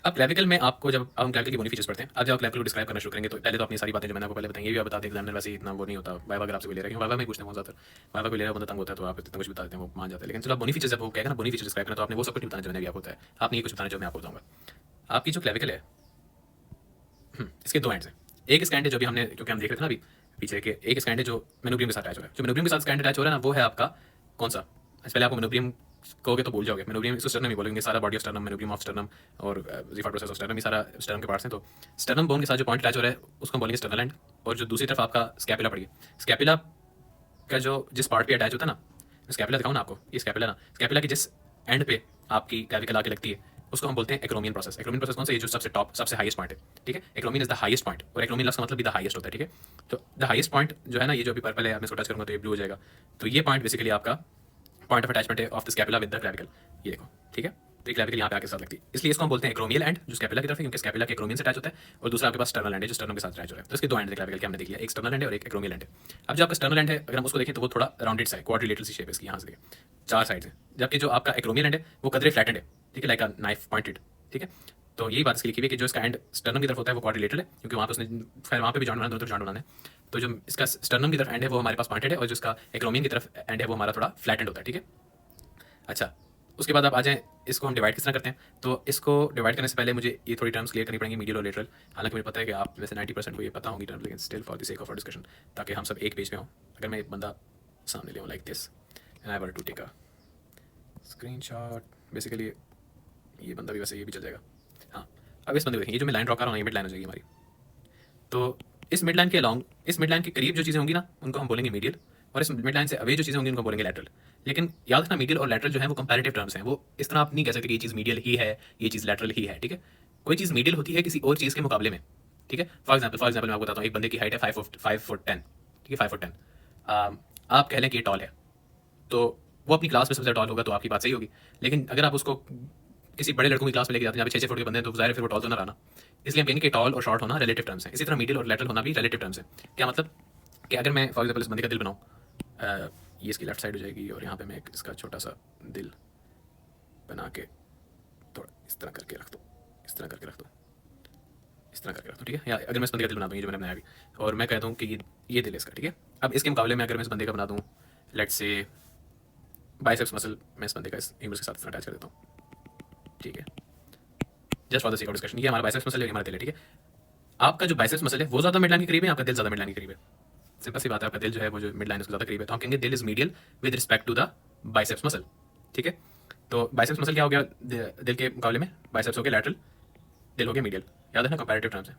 अब क्लेविकल में आपको जब हम क्लेविकल की बोनी फीचर्स पढ़ते हैं, अब जब आप क्लेविकल को डिस्क्राइब करना शुरू करेंगे तो पहले तो अपनी सारी बातें जो मैंने आपको पहले बताई, ये भी आप बता दें एग्जामिनर वैसे इतना वो नहीं होता। वाइवा अगर आपसे कोई ले रहा है, वाइवा में पूछते हैं बहुत ज़्यादा, वाइवा को ले रहा है बंदा तंग होता है तो आप इतना कुछ बता देते हैं, वो मान जाते हैं। लेकिन चलो बोनी फीचर्स जब वो कहेगा ना बोनी फीचर डिस्क्राइब करना, तो आपने वो सब कुछ बताना जो मैंने भी आपको बताया, आपने ये कुछ बताना जो मैं आपको बताऊंगा। आपकी जो क्लेविकल है, इसके 2 एंड्स हैं। एक इसका एंड है जो भी हमने, क्योंकि हम देख रहे थे ना अभी पीछे के, एक इसका एंड है जो मेनोब्रियम के साथ अटैच हो रहा है। जो मेनोब्रियम के साथ इसका एंड अटैच हो रहा है ना, वो है आपका कौन सा? पहले आपको मेनोब्रियम कहोगे तो भूल जाओगे, मेनोब्रियम इसको स्टर्नम ही बोलेंगे, सारा body of sternum, manubrium of sternum और ज़ीफा प्रोसेस ऑफ स्टर्नम, ये सारा स्टर्नम के पार्ट्स हैं। तो स्टर्नम बोन के साथ जो पॉइंट अटैच हो रहा है उसको हम बोलेंगे स्टर्नल एंड, और जो दूसरी तरफ आपका स्कैपुला पड़ी है, स्कैपुला का जो जिस पार्ट पे अटैच होता है ना, स्कैपुला दिखाऊं ना आपको, ये स्कैपुला ना, स्कैपुला की जिस एंड पे आपकी क्लेविकल आके लगती है उसको हम बोलते हैं एक्रोमियन प्रोसेस। एक्रोमियन प्रोसेस कौन सा? ये जो सबसे टॉप, सबसे हाईएस्ट पॉइंट है, ठीक है। Acromion is the highest point, और एक्रोमियन लफ्ज़ का मतलब भी द हाईएस्ट होता है, ठीक है। तो द हाईएस्ट पॉइंट जो है ना, ये जो अभी पर्पल है, मैं इसको टच करूंगा तो ये ब्लू हो जाएगा। तो ये पॉइंट बेसिकली आपका पॉइंट ऑफ अटैचमेंट है of the scapula with the clavicle, ये देखो, ठीक है। तो ये क्लेविकल यहाँ पे आके साथ लगती है, इसलिए इसको हम बोलते हैं एक्रोमियल एंड, जो स्कैपुला की तरफ है, क्योंकि स्कैपुला के एक्रोमियन से अटैच होता है, और दूसरा आपके पास स्टर्नल एंड है जो स्टर्नम के साथ अटैच हो रहा है। तो इसके 2 एंड है क्लेविकल के, हमने देख लिया, एक स्टर्नल एंड है और एक एक्रोमियल एंड है। अब जो आपका स्टर्नल एंड है अगर हम उसको देखें तो वो थोड़ा राउंडेड सा है, क्वाड्रिलेटरल सी शेप है इसकी, यहाँ से देखें 4 साइड है, जबकि जो आपका एक्रोमियल एंड है वो कदरे फ्लैटेंड है, ठीक है, लाइक अ नाइफ पॉइंटेड, ठीक है। तो यही बात इसकी लिखी हुई है कि जो इसका एंड स्टर्नम की तरफ होता है वो क्वाड्रिलेटरल है, क्योंकि वहाँ पे उसने फिर वहाँ पे भी जॉइंट बनाना, दोनों तरफ जॉइंट बनाना है। तो जो इसका स्टर्नम की तरफ एंड है वो हमारे पास पॉइंटेड है, और जो इसका एक्रोमियन की तरफ एंड है वो हमारा थोड़ा फ्लैटेंड होता है, ठीक है। अच्छा, उसके बाद आप आ जाएँ, इसको हम डिवाइड किस तरह करते हैं। तो इसको डिवाइड करने से पहले मुझे ये थोड़ी टर्म्स क्लियर करनी पड़ेंगी, मीडियल और लेटरल। हालांकि मुझे पता है कि आप में से 90% को ये पता होंगी टर्म, लेकिन still for the sake of our discussion, ताकि हम सब एक पेज पे हों। अगर मैं एक बंदा सामने ले like this and I were to take a screenshot, basically ये बंदा भी वैसे ये भी चल जाएगा। हाँ, अब इस बंदे को देखें, ये जो मैं लाइन ड्रॉ कर रहा हूँ ये मिड लाइन हो जाएगी हमारी। तो इस मिड लाइन के अलॉन्ग, इस मिड लाइन के करीब जो चीज़ें होंगी ना उनको हम बोलेंगे मीडियल, और इस मिड लाइन से अवे जो चीज़ें होंगी उनको बोलेंगे लेटरल। लेकिन याद रखना मीडियल और लेटरल जो है वो कंपैरेटिव टर्म्स हैं, वो इस तरह आप नहीं कह सकते कि ये चीज़ मीडियल ही है, ये चीज़ लेटरल ही है, ठीक है। कोई चीज़ मीडियल होती है किसी और चीज़ के मुकाबले में, ठीक है। फॉर एग्जाम्पल मैं आपको बताता हूँ, एक बंदे की हाइट है 5 फुट 10, ठीक है, 5 फुट 10। आप कह लें कि ये टॉल है, तो वो अपनी क्लास में सबसे टॉल होगा, तो आपकी बात सही होगी। लेकिन अगर आप उसको किसी बड़े लड़कों की क्लास में लेके जाते हैं जहाँ पे 6 फुट के बंदे हैं, तो ज़ाहिर है फिर वो टॉल तो ना रहना। इसलिए हम कहेंगे कि टॉल और शॉर्ट होना रिलेटिव टर्म्स हैं। इसी तरह मीडियल और लेटरल होना भी रिलेटिव टर्म्स है। क्या मतलब कि अगर मैं फॉर एग्जाम्पल इस बंदे का दिल बनाऊँ, ये इसकी लेफ्ट साइड हो जाएगी, और यहाँ पे मैं एक इसका छोटा सा दिल बना के थोड़ा इस तरह करके रख दूँ, इस तरह करके रख दूँ, इस तरह करके रख दूँ, ठीक है। या अगर मैं इस बंदे का दिल बना दूँ, ये जो मैंने बनाया अभी, और मैं कहता हूँ कि ये दिल है इसका, ठीक है। अब इसके मुकाबले में अगर मैं इस बंदे का बना दूँ, लेट्स से बाइसेप्स मसल, मैं इस बंदे का इस इमेज के साथ इस तरह अटैच कर देता हूँ, ठीक है, just for the sake of discussion. ये हमारा बाइसेप्स मसल है, हमारा दिल है, ठीक है। आपका जो बाइसेप्स मसल है वो ज़्यादा मिड लाइन के करीब है, आपका दिल ज़्यादा मिड लाइन के करीब है। सिंपल सी बात है, आपका दिल जो है वो जो मिड लाइन उसके ज़्यादा करीब है, तो हम कहेंगे दिल is medial with respect to the biceps muscle, ठीक है। तो बाइसेप्स मसल क्या हो गया दिल के मुकाबले में, बाइसेप्स हो गया लेटरल, दिल हो गया मीडियल। याद रखना कंपैरेटिव टर्म्स है।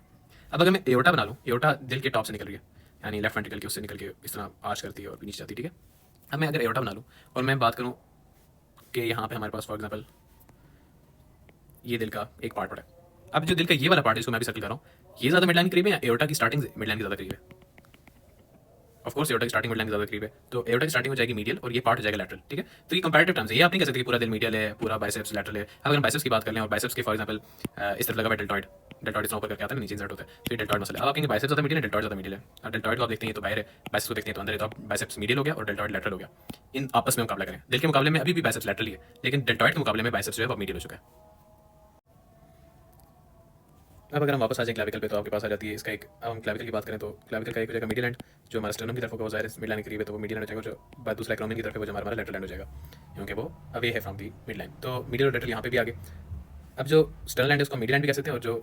अब अगर मैं एओर्टा बना लूँ, एओर्टा दिल के टॉप से निकल रही है, यानी लेफ्ट वेंट्रिकल की उससे निकल के इस तरह आर्च करती है और नीचे जाती है, ठीक है। अब मैं अगर एओर्टा बना लूँ और मैं बात करूँ कि यहाँ पे हमारे पास फॉर एग्जाम्पल ये दिल का एक पार्ट पड़ा है। अब जो दिल का ये वाला पार्ट है जिसको मैं अभी सर्कल कर रहा हूँ, ये ज़्यादा मिड लाइन के करीब है या एओर्टा की स्टार्टिंग मिड लाइन के ज़्यादा करीब है? ऑफ कोर्स एओर्टा की स्टार्टिंग मिड लाइन के ज़्यादा करीब है, तो एओर्टा की स्टार्टिंग हो जाएगी मीडियल और ये पार्ट हो जाएगा लेटरल, ठीक है। तो ये कंपैरेटिव टर्म्स है, ये आप नहीं कह सकते कि पूरा दिल मीडियल है, पूरा बाइसेप्स लेटरल है। अब अगर हम बाइसेप्स की बात कर लें और बाइसेप्स के फॉर एग्जाम्पल इस तरफ लगा हुआ है डेल्टॉइड, डेल्टॉइड इस तरह ऊपर करके आता है, नीचे इंसर्ट होता है, तो ये डेल्टॉइड मसल है। अब आप कहेंगे बाइसेप्स ज़्यादा मीडियल है, डेल्टॉइड ज़्यादा मीडियल है। अब डेल्टॉइड को आप देखते हैं तो बाहर है, बाइसेप्स को देखते हैं तो अंदर है, तो आप बाइसेप्स मीडियल हो गया और डेल्टॉइड लेटरल हो गया। इन आपस में मुकाबला करें, दिल के मुकाबले में अभी भी बाइसेप्स लेटरल ही है, लेकिन डेल्टॉइड के मुकाबले में बाइसेप्स जो है वो मीडियल हो चुका है। अब अगर हम वापस आ जाए क्लाविकल पे, तो आपके पास आ जाती है इसका एक, अब हम क्लाविकल की बात करें तो क्लाविकल का एक हो जाएगा मीडियल एंड, जो हमारा स्टर्नम की तरफ होगा वो ज़ाहिर मिड लाइन के करीब है, तो वो मीडियल हो जाएगा। जो बात दूसरा एक्रोमियन की तरफ है वो जो हमारा लेटरल एंड हो जाएगा, क्योंकि वो अवे है फ्रॉम दी मिड लाइन। तो मीडियल और लेटरल यहाँ पे भी आगे। अब जो स्टर्नल एंड उसको मीडियल एंड भी कह सकते हैं और जो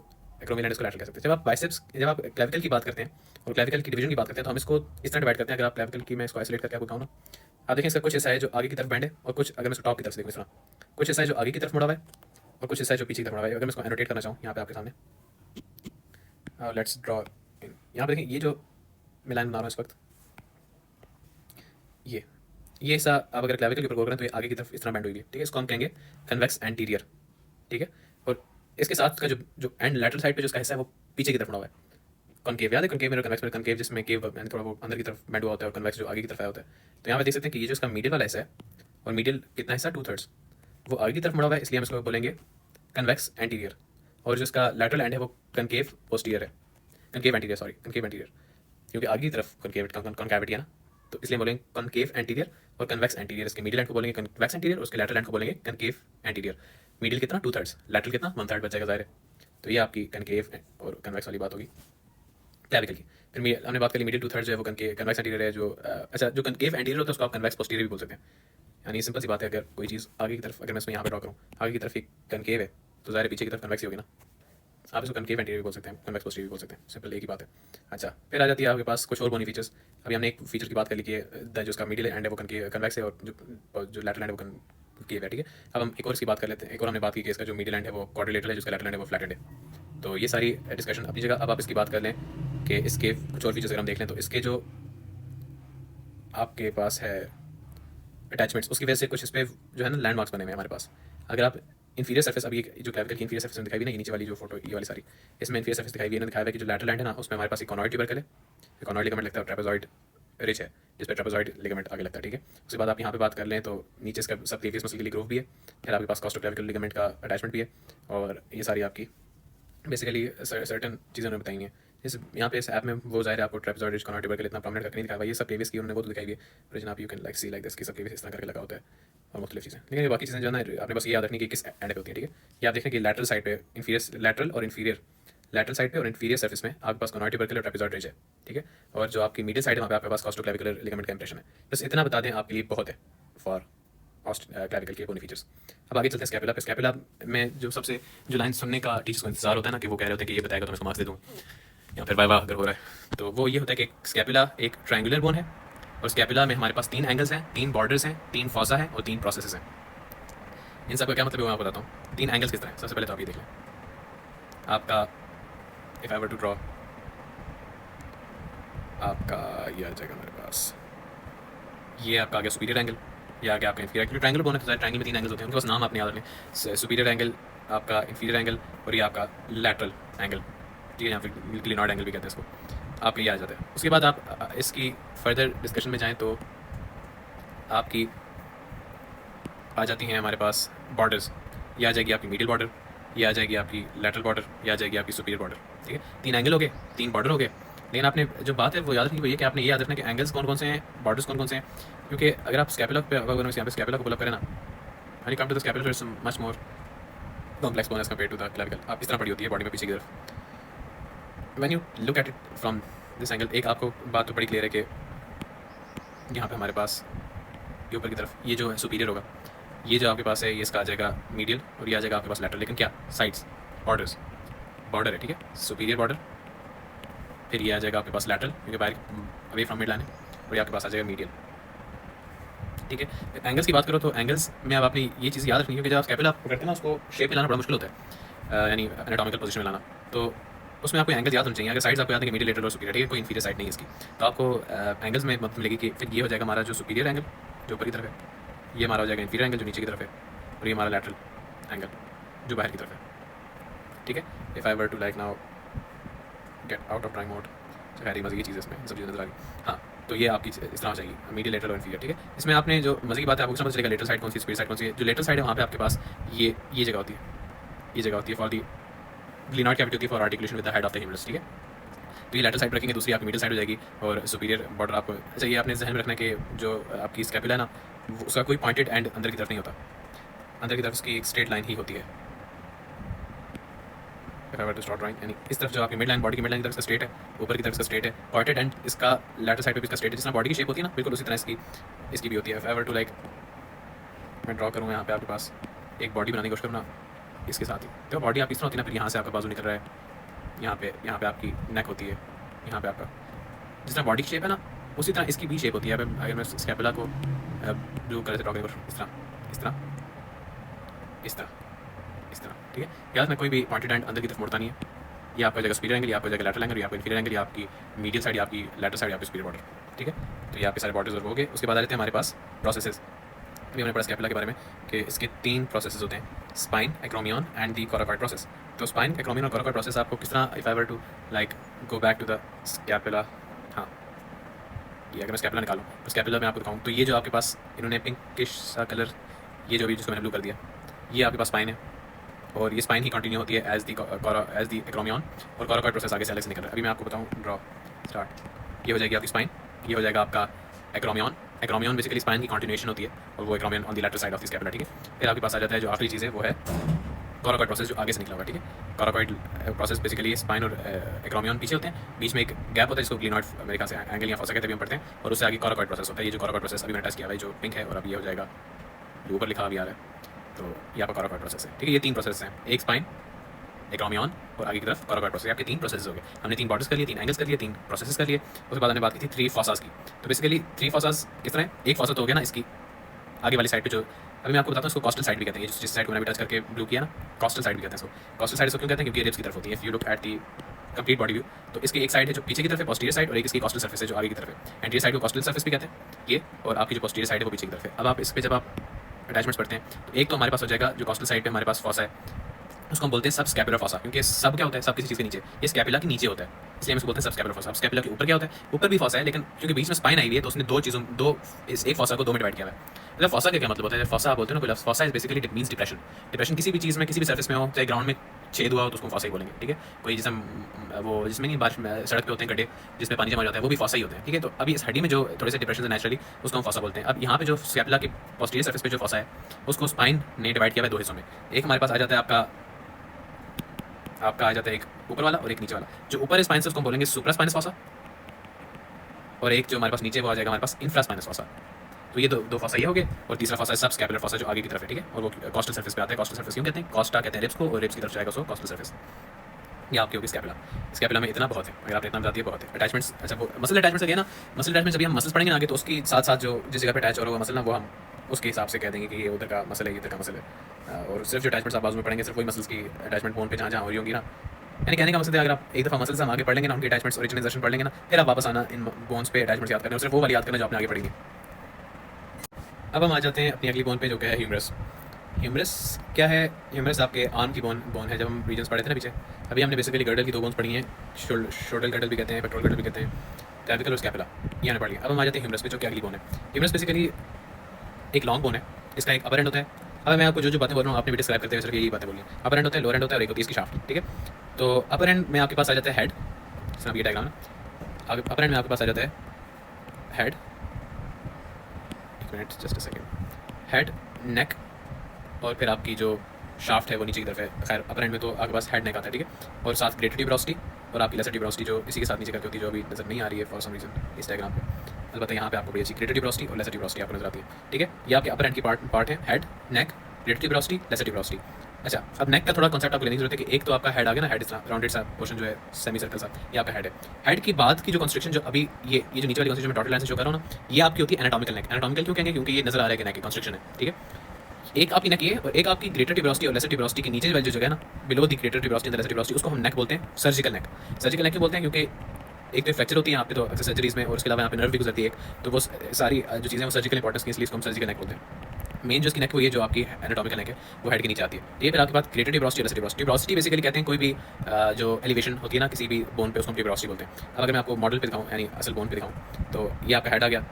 एक्रोमियन एंड उसको लेटरल कह सकते हैं। जब आप बाइसेप्स, जब आप क्लाविकल की बात करते हैं और क्लाविकल की डिवीजन की बात करते हैं, तो हम इसको इस तरह डिवाइड करते हैं। अगर आप क्लाविकल की मैं इसको आइसोलेट करके आपको बताऊँ ना, आप देखें इसका कुछ हिस्सा है जो आगे की तरफ बैंड है, और कुछ अगर मैं इसको टॉप की तरफ से देखूँ इस तरह, कुछ हिस्सा है जो आगे की तरफ मुड़ा हुआ है और कुछ हिस्सा है जो पीछे की तरफ मुड़ा हुआ है। अगर मैं इसको एनोटेट करना चाहूँ यहाँ पे आपके सामने, लेट्स ड्रॉ इन, यहाँ पे देखें ये जो मिलान बना रहा हूँ इस वक्त, ये हिस्सा आप अगर क्लाविकल के ऊपर गौर करें तो ये आगे की तरफ इस तरह बैंड हुई है, ठीक है। इसको हम कहेंगे कन्वेक्स एंटीरियर, ठीक है। और इसके साथ का जो जो एंड लेटरल साइड पे जो इसका हिस्सा है वो पीछे की तरफ मुड़ा हुआ है, कॉनकेव। याद है कॉनकेव में कन्वेक्स में, कॉनकेव जिसमें केव थोड़ा वो अंदर की तरफ बैंड हुआ होता है और कन्वेक्स जो आगे की तरफ आया होता है। तो यहाँ पे देख सकते हैं कि ये जो इसका मीडियल वाला हिस्सा है, और मीडियल कितना हिस्सा 2/3 वो आगे की तरफ मुड़ा हुआ है, इसलिए हम इसको बोलेंगे कन्वेक्स एंटीरियर। और जो इसका लेटरल एंड है वो कनकेव पोस्टीरियर है, concave anterior, sorry concave anterior, क्योंकि आगे की तरफ कॉन्केविटी है ना, तो इसलिए बोलेंगे कॉन्केव एंटीरियर और कन्वेक्स एंटीरियर। इसके मीडियल एंड को बोलेंगे कन्वेक्स एंटीरियर और उसके लेटरल एंड को बोलेंगे कनकेव एंटीरियर। मीडियल कितना 2/3, लेटरल कितना 1/3 बच जाएगा ज़ाहिर है। तो ये आपकी कनकेव और कन्वेक्स वाली बात होगी क्लैविकल की। फिर हमने बात करी मीडियल 2/3 जो है वो कन्वेक्स एंटीरियर है, जो अच्छा जो कनकेव एंटीरियर होता है उसको आप कन्वेक्स पोस्टीरियर भी बोल सकते हैं। यानी सिंपल सी बात है, अगर कोई चीज़ आगे की तरफ, अगर मैं इसमें यहाँ पे ड्रॉ करूँ आगे की तरफ एक कनकेव है, तो ज़ाहिर पीछे की तरफ कन्वेक्स ही होगी ना। आप इसको कनकेव एंटीरियर भी बोल सकते हैं, कन्वेक्स पोस्टीरियर भी बोल सकते हैं, सिंपल एक ही बात है। अच्छा, फिर आ जाती है आपके पास कुछ और बोनी फीचर्स। अभी हमने एक फीचर की बात कर ली कि जो उसका मीडियल एंड है वो कन्वेक्स है और जो लेटरल एंड है वो कनकेव है, ठीक है। अब हम एक और इसकी बात कर लेते हैं। एक और हमने बात की कि इसका जो मीडियल एंड है वो क्वाड्रिलेटरल है, जिसका लेटरल एंड है वो फ्लैटेंड है। तो ये सारी डिस्कशन अपनी जगह। अब आप इसकी बात कर लें कि इसके कुछ और फीचर्स अगर हम देख लें, तो इसके जो आपके पास है अटैचमेंट्स, उसकी वजह से कुछ इस पर जो है ना लैंडमार्क्स बने हुए हैं हमारे पास। अगर आप इन्फीरियर सर्फेस, अभी जो क्लैविकल की इन्फीरियर सर्फेस में दिखाई हुई ना, ये नीचे वाली जो फोटो ये वाली सारी, इसमें इन्फीरियर सर्फेस दिखाई हुई है, दिखाया हुआ है कि जो लेटरल एंड है ना उसमें हमारे पास एक कॉनॉइड ट्यूबरकल है, कॉनॉइड लिगामेंट लगता है, ट्रेपेजॉइड रिच है जिस पर ट्रेपेजॉइड लिगामेंट आगे लगता है, ठीक है। उसके बाद आप यहाँ पे बात कर लें तो नीचे इसका सब क्लेवियस मसल के लिए ग्रूव भी है, फिर आपके पास कॉस्टोक्लेविकल लिगामेंट का अटैचमेंट भी है, और ये सारी आपकी बेसिकली सर्टन चीज़ें उन्होंने बताई हैं। इस यहाँ पे इस ऐप में वो ज़ाहिर है आपको ट्रेपेजॉइड रिच कॉनॉइड ट्यूबरकल इतना प्रोमिनेंट करके नहीं दिखाया हुआ, ये सब क्लेवियस की उन्होंने वो तो दिखाई हुई है ओरिजिन। आप you can like see like this की सब क्लेवियस इस तरह करके लगा होता है और मुख्तलिफ चीज़ें। लेकिन ये बाकी चीज़ें जो है ना आपने बस ये याद रखनी कि किस एंड पे होती है, ठीक है। ये आप देखें कि लेटरल साइड पे इन्फीरियर, लेटरल और इन्फीरियर, लेटरल साइड पे और इन्फीरियर सर्फेस में आपके पास कॉनॉइड ट्यूबरकल और ट्रेपेजॉइड रिज है, ठीक है। और जो आपकी मीडियल साइड है वहाँ पे आपके पास कॉस्टोक्लेविकुलर लिगामेंट का इंप्रेशन है। बस इतना बता दें आपके लिए बहुत है फॉर क्लैविकल के बोनी फीचर्स। अब आगे चलते हैं स्कैपुला पे। स्कैपुला में जो लाइन सुनने का टीचर्स को इंतजार होता है ना कि वो कह रहे होते हैं कि ये बताएगा तो मैं इसको मार्क्स दे दूँ, या फिर वाह अगर हो रहा है तो वो ये होता है कि स्कैपुला एक ट्रायंगुलर बोन है और स्कैपुला में हमारे पास 3 एंगल्स हैं, 3 बॉर्डर्स हैं, 3 फॉसा हैं और 3 प्रोसेसेस हैं। इन सब का क्या मतलब है मैं आपको बताता हूँ। 3 एंगल्स किस तरह है, सबसे पहले तो आप ये देख लें। आपका if I were to draw, आपका ये आ जाएगा हमारे पास, ये आपका आ गया सुपीरियर एंगल, ये आ गया आपका इंफीरियर एंगल। ट्रायंगल बोन है तो सारे ट्रायंगल में 3 एंगल्स होते हैं, उनके पास नाम आपने याद रखें। सुपीरियर एंगल, आपका इंफीरियर एंगल और ये आपका लैटरल एंगल, ठीक है, यहाँ फिर क्लिनॉइड एंगल भी कहते हैं इसको। आपका ये आ जाता है। उसके बाद आप इसकी फर्दर डिस्कशन में जाएँ तो आपकी आ जाती हैं हमारे पास बॉर्डर्स। ये आ जाएगी आपकी मीडियल बॉर्डर, ये आ जाएगी आपकी लैटरल बॉर्डर, ये आ जाएगी आपकी सुपीरियर बॉर्डर, ठीक है। 3 एंगल हो गए, 3 बॉर्डर हो गए। लेकिन आपने जो बात है वो याद रखनी वो ये कि आपने ये याद रखना कि एंगल्स कौन कौन से हैं, बॉर्डर्स कौन कौन से हैं, क्योंकि अगर आप स्कैपुला पे अगर यहाँ पे स्कैपुला को पुल अप करें ना, when you come to the scapula it's much more complex bone as compare to the clavicle. आप इस तरह पड़ी होती है बॉडी में पीछे की तरफ। When you look at it from this angle, एक आपको बात तो बड़ी क्लियर है कि यहाँ पे हमारे पास ये ऊपर की तरफ ये जो है सुपीरियर होगा, ये जो आपके पास है ये इसका आ जाएगा मीडियल और ये आ जाएगा आपके पास लैटरल। लेकिन क्या साइड्स बॉर्डर्स, बॉर्डर है, ठीक है, सुपीरियर बॉर्डर, फिर ये आ जाएगा आपके पास लैटरल क्योंकि बाहर अवे फ्रॉम मिड लाइन है, और ये आपके पास आ जाएगा मीडियल, ठीक है। एंगल्स की बात करो तो एंगल्स में अब आपने ये चीज़ याद रखनी है कि जब आप स्कैपुला करते हैं ना उसको शेप में लाना बड़ा मुश्किल होता है, यानी एनाटॉमिकल पोजीशन में लाना, तो उसमें आपको एंगल्स याद होने चाहिए। अगर साइड्स आपको याद है कि मीडियल, लेटरल और सुपीरियर, ठीक है, कोई इंफीरियर साइड नहीं है इसकी, तो आपको एंगल्स में मदद मिलेगी कि फिर ये हो जाएगा हमारा जो सुपीरियर एंगल जो ऊपर की तरफ है, ये हमारा हो जाएगा इंफीरियर एंगल जो नीचे की तरफ है, और ये हमारा लैटरल एंगल जो बाहर की तरफ है, ठीक है। If I were to like now get out of drawing mode, खैर मज़े की चीज़ इसमें सब चीज़ें नजर आ गई। हाँ, तो ये आपकी इस तरह हो जाएगी मीडियल, लेटरल और इंफीरियर, ठीक है। इसमें आपने जो मज़े की बात है आपको समझ चलेगा लेटरल साइड कौन सी, सुपीरियर साइड कौन सी है। जो लेटरल साइड है वहाँ पे आपके पास ये जगह होती है, ये जगह होती है फॉर दी ग्लिनॉइड कैविटी होती है for articulation with the head of the humerus, ठीक है। तो ये लेटरल साइड रखेंगे, दूसरी आपकी मिडिल साइड हो जाएगी और सुपीरियर बॉर्डर आपको। अच्छा, ये आपने जहन में रखना है कि जो आपकी स्कैपुला है ना उसका कोई पॉइंटेड एंड अंदर की तरफ नहीं होता, अंदर की तरफ उसकी एक स्ट्रेट लाइन ही होती है। यानी इस तरफ जो आपकी मिड लाइन, बॉडी की मिड लाइन की तरफ से स्ट्रेट है, ऊपर की तरफ से स्ट्रेट है, पॉइंटेड एंड इसका लेटरल साइड पे भी इसका स्ट्रेट है। जिस तरह बॉडी की शेप होती है ना बिल्कुल उसी तरह इसकी भी होती है। If I were to like मैं ड्रॉ करूँ यहाँ पे आपके पास एक बॉडी बनाने की कोशिश करूँ ना इसके साथ ही, तो बॉडी आप इस तरह होती है ना, फिर यहाँ से आपका बाजू निकल रहा है, यहाँ पे आपकी नेक होती है, यहाँ पे आपका जिस तरह बॉडी की शेप है ना उसी तरह इसकी भी शेप होती है। अगर मैं स्कैपुला को ब्लू कलर से ड्रॉ करूँ इस तरह इस तरह इस तरह इस तरह, ठीक है। याद में कोई भी पॉइंटेड एंड अंदर की तरफ मुड़ता नहीं है। ये आपका जगह सुपीरियर एंगल, ये आपका जगह लैटरल एंगल, ये आपका इंफीरियर एंगल, ये आपकी मीडियल साइड, ये आपकी लैटरल साइड, आपकी सुपीरियर बॉर्डर, ठीक है। तो ये आपके सारे बॉर्डर्स हो गए। उसके बाद आ जाते हैं हमारे पास प्रोसेसेस। अभी हमने पढ़ा स्कैपुला के बारे में कि इसके 3 प्रोसेसेस होते हैं, spine, acromion and the coracoid process. तो स्पाइन, एक्रोमियन और कोराकॉइड प्रोसेस आपको किस तरह, if I were to like go back to the scapula, हाँ ये अगर मैं स्कैपुला निकालूँ तो स्कैपुला में आपको दिखाऊँ तो ये जो आपके पास इन्होंने पिंकिश सा कलर, ये जो भी जिसको मैंने ब्लू कर दिया, ये आपके पास स्पाइन है और ये स्पाइन ही कंटिन्यू होती है एज दी एक्रोमियन, और कोराकॉइड प्रोसेस आगे से अलग से निकल रहा है। अभी मैं आपको बताऊँ, ड्रॉ स्टार्ट, ये हो जाएगी आपकी स्पाइन, ये हो जाएगा आपका एक्रोमियन। एक्रोमियन बेसिकली स्पाइन की कंटिन्यूएशन होती है और वो acromion on the lateral side of the scapula, ठीक है। फिर आपके पास आ जाता है जो आखिरी चीज़ है वो है कोराकॉइड प्रोसेस जो आगे से निकला होगा, ठीक है। कोराकॉइड प्रोसेस बेसिकली स्पाइन और एक्रोमियन पीछे होते हैं, बीच में एक गैप होता है जिसको ग्लिनॉइड मेरे ख्याल से एंगल या फॉसा कहते हैं, हम पढ़ते हैं, और उससे आगे कोराकॉइड प्रोसेस होता है। ये जो कोराकॉइड प्रोसेस अभी मैंने टेस्ट किया है जो पिंक है और अब ये हो जाएगा जो ऊपर लिखा अभी आ रहा है, तो ये आपका कोराकॉइड प्रोसेस है, ठीक है। ये 3 प्रोसेस हैं, एक स्पाइन, एक्रोमियन और आगे की तरफ कोराकॉइड प्रोसेस। आपके 3 प्रोसेस हो गए। हमने 3 बॉर्डर्स कर लिए, 3 एंगल्स कर लिए, 3 प्रोसेस कर लिए। उसके बाद हमने बात की थी 3 फॉसास की। तो बेसिकली 3 फॉसास किस तरह है, एक फॉसा तो हो गया ना इसकी आगे वाली साइड पे, जो अभी मैं आपको बताता हूँ इसको कॉस्टल साइड भी कहते हैं। ये जिस साइड को मैंने टच करके ब्लू किया ना, कॉस्टल साइड भी कहते हैं इसको। कॉस्टल साइड इसको क्यों कहते हैं, क्योंकि रिब्स की तरफ होती है। If you look at the complete body view, तो इसकी एक साइड है जो पीछे की तरफ है पोस्टीरियर साइड, और एक इसकी कॉस्टल सर्फेस है जो आगे की तरफ है। एंटीरियर साइड को कॉस्टल सर्फेस भी कहते हैं ये, और आपकी जो पोस्टीरियर साइड है वो पीछे की तरफ है। अब आप इस पे जब आप अटैचमेंट्स पढ़ते हैं तो एक तो हमारे पास हो जाएगा जो कॉस्टल साइड पे हमारे पास फॉसा है, उसको हम बोलते हैं सब स्कैपुलर फॉसा, क्योंकि सब क्या होता है, सब किसी चीज़ के नीचे, ये स्कैपुला के नीचे होता है, इसलिए हम इसको बोलते हैं सब स्कैपुलर फॉसा। अब स्कैपुला के ऊपर क्या होता है, ऊपर भी फॉसा है, लेकिन क्योंकि बीच में स्पाइन आई हुई है तो उसने एक फॉसा को 2 में डिवाइड किया है। मतलब फॉसा का क्या मतलब होता है, फॉसा आप बोलते हैं ना, fossa is basically means depression. Depression किसी भी चीज़ में, किसी भी सर्फेस में हो, चाहे ग्राउंड में छेद हुआ हो तो उसको फॉसा ही बोलेंगे, ठीक है। कोई जैसे वो जिसमें नहीं बारिश में सड़क पे होते हैं गड्ढे जिसमें पानी जमा जाता है, वो भी फॉसा ही होते हैं, ठीक है। तो अभी इस हड्डी में जो थोड़े से डिप्रेशन है नेचुरली, उसको हम फॉसा बोलते हैं। अब यहाँ पे जो स्कैपुला के पोस्टीरियर सर्फेस पे जो फॉसा है उसको स्पाइन ने डिवाइड किया है 2 हिस्सों में। एक हमारे पास आ जाता है आपका आ जाता है एक ऊपर वाला और एक नीचे वाला। जो ऊपर है स्पाइन से उसको बोलेंगे सुप्रास्पाइनस फॉसा, और एक जो हमारे पास नीचे वो आ जाएगा हमारे पास इंफ्रास्पाइनस फॉसा। तो ये दो फॉसा ये हो गए, और तीसरा फॉसा सब स्कैपुलर फॉसा जो आगे की तरफ है, ठीक है, और वो कॉस्टल सर्फेस पे आता है। कॉस्टल सर्फेस क्यों कहते हैं? कॉस्टा कहते हैं रिब्स को, और रिब्स की तरफ जाएगा सो कॉस्टल सर्फेस। ये आपकी होगी स्कैपुला। स्कैपुला में इतना बहुत है, अगर आपने इतना बता दिया बहुत है। अटैचमेंट्स, अच्छा वो मसल अटैचमेंट से गया ना, मसल अटैचमेंट जब हम मसल्स पढ़ेंगे ना आगे, तो उसकी साथ साथ जो जिस जगह पे अटैच हो रहा है मसल ना, वो हम उसके हिसाब से कह देंगे कि ये उधर का मसल है, ये इधर का मसल है। और सिर्फ जो अटैचमेंट्स आप बाजू में पढ़ेंगे सिर्फ वही मसल्स की अटैचमेंट बोन पे जहाँ जहाँ हो रही होंगी ना, यानी कहने का मकसद है अगर आप एक दफ़ा मसल्स हम आगे पढ़ लेंगे ना, उनके अटैचमेंट्स ओरिजिनाइजेशन पढ़ लेंगे ना, फिर आप वापस आना इन बोन्स पे अटैचमेंट्स याद करना, और सिर्फ वो वाली याद करना जो आपने आगे पढ़ेंगे। अब हम आ जाते हैं अपनी अगली बोन पे जो है ह्यूमरस। ह्यूमरस क्या है? ह्यूमरस आपके आर्म की बोन है। जब हम रीजन्स पढ़े थे ना पीछे, अभी हमने बेसिकली गर्डल की दो बोन्स पढ़ी हैं, शोल्डर गर्डल भी कहते हैं, पेट्रोल गर्डल भी कहते हैं, क्लैविकल और स्कैपुला, ये हमने पढ़ लिया। अब हम आ जाते हैं ह्यूमरस पे जो कि अगली बोन है। ह्यूमरस बेसिकली एक लॉन्ग बोन है, इसका एक अपर एंड होता है। अब मैं आपको जो बातें बोल रहा हूँ आपने भी डिस्क्राइब करते हुए सिर्फ यही बातें बोली। अपर एंड होता है, लोअर एंड होता है, और एक होती है इसकी शाफ्ट, ठीक है। तो अपर एंड में आपके पास आ जाता है हेड, इस तरह ये डायग्राम है। अपर एंड में आपके पास आ जाता है हेड, एक minute just a second, head, neck, और फिर आपकी जो शाफ्ट है वो नीचे की तरफ है। खैर अपर एंड में तो आपके पास हेड नेक आता है, ठीक है, और साथ ग्रेटर ट्यूबरोसिटी और आपकी लेसर ट्यूबरोसिटी जो इसी के साथ नीचे करके होती है, जो अभी नजर नहीं आ रही है फॉर सम रीजन इस डायग्राम पे। अलबत्ता यहाँ पे आपको बड़ी अच्छी ग्रेटर ट्यूबरोसिटी और लेसर ट्यूबरोसिटी आपको नजर आती है, ठीक है। ये आपके अपर एंड की पार्ट है, head, neck, greater tuberosity, lesser tuberosity. अच्छा, अब नेक का थोड़ा कॉन्सेप्ट आपको लेने की जरूरत है कि एक तो आपका हेड आ गया ना, हेड राउंडेड सा पोर्शन जो है सेमी सर्कल सा, ये आपका हेड है। हेड की बाद की जो कंस्ट्रक्शन जो अभी ये जो नीचे वाली कंस्ट्रक्शन में डॉटेड लाइन से शो कर रहा हूँ ना, ये आपकी होती है एनाटॉमिकल नेक। एनाटॉमिकल क्यों कहेंगे? क्योंकि ये नजर आ रहा है कि नेक की कंस्ट्रक्शन है, ठीक है। एक आपकी नेक ये और एक आपकी ग्रेटर ट्यूबरोसिटी और लेसर ट्यूबरोसिटी के नीचे वाली जो जगह है ना, below the greater tuberosity and lesser tuberosity, उसको हम नेक बोलते हैं, सर्जिकल नेक। सर्जिकल नेक क्यों बोलते हैं? क्योंकि एक तो फ्रैक्चर होती है यहाँ पे तो अक्सर सर्जरीज में, और उसके अलावा यहाँ पे नर्व भी गुजरती है एक, तो वो सारी जो चीज़ें वो सर्जिकल इंपॉर्टेंस की, इसलिए इसको हम सर्जिकल नेक बोलते हैं। मेन जो इसकी नेक वो ये जो आपकी एनाटॉमिकल नेक है वो हेड के नीचे आती है। ये फिर आपके पास ग्रेटर ट्यूबरोसिटी और लेसर ट्यूबरोसिटी। ट्यूबरोसिटी बेसिकली कहते हैं कोई भी जो एलिवेशन होती है ना किसी भी बोन पे, उसको हम ट्यूबरोसिटी बोलते हैं। अब अगर मैं आपको मॉडल पे दिखाऊँ, यानी असल बोन पे दिखाऊँ, तो ये आपका हेड आ गया,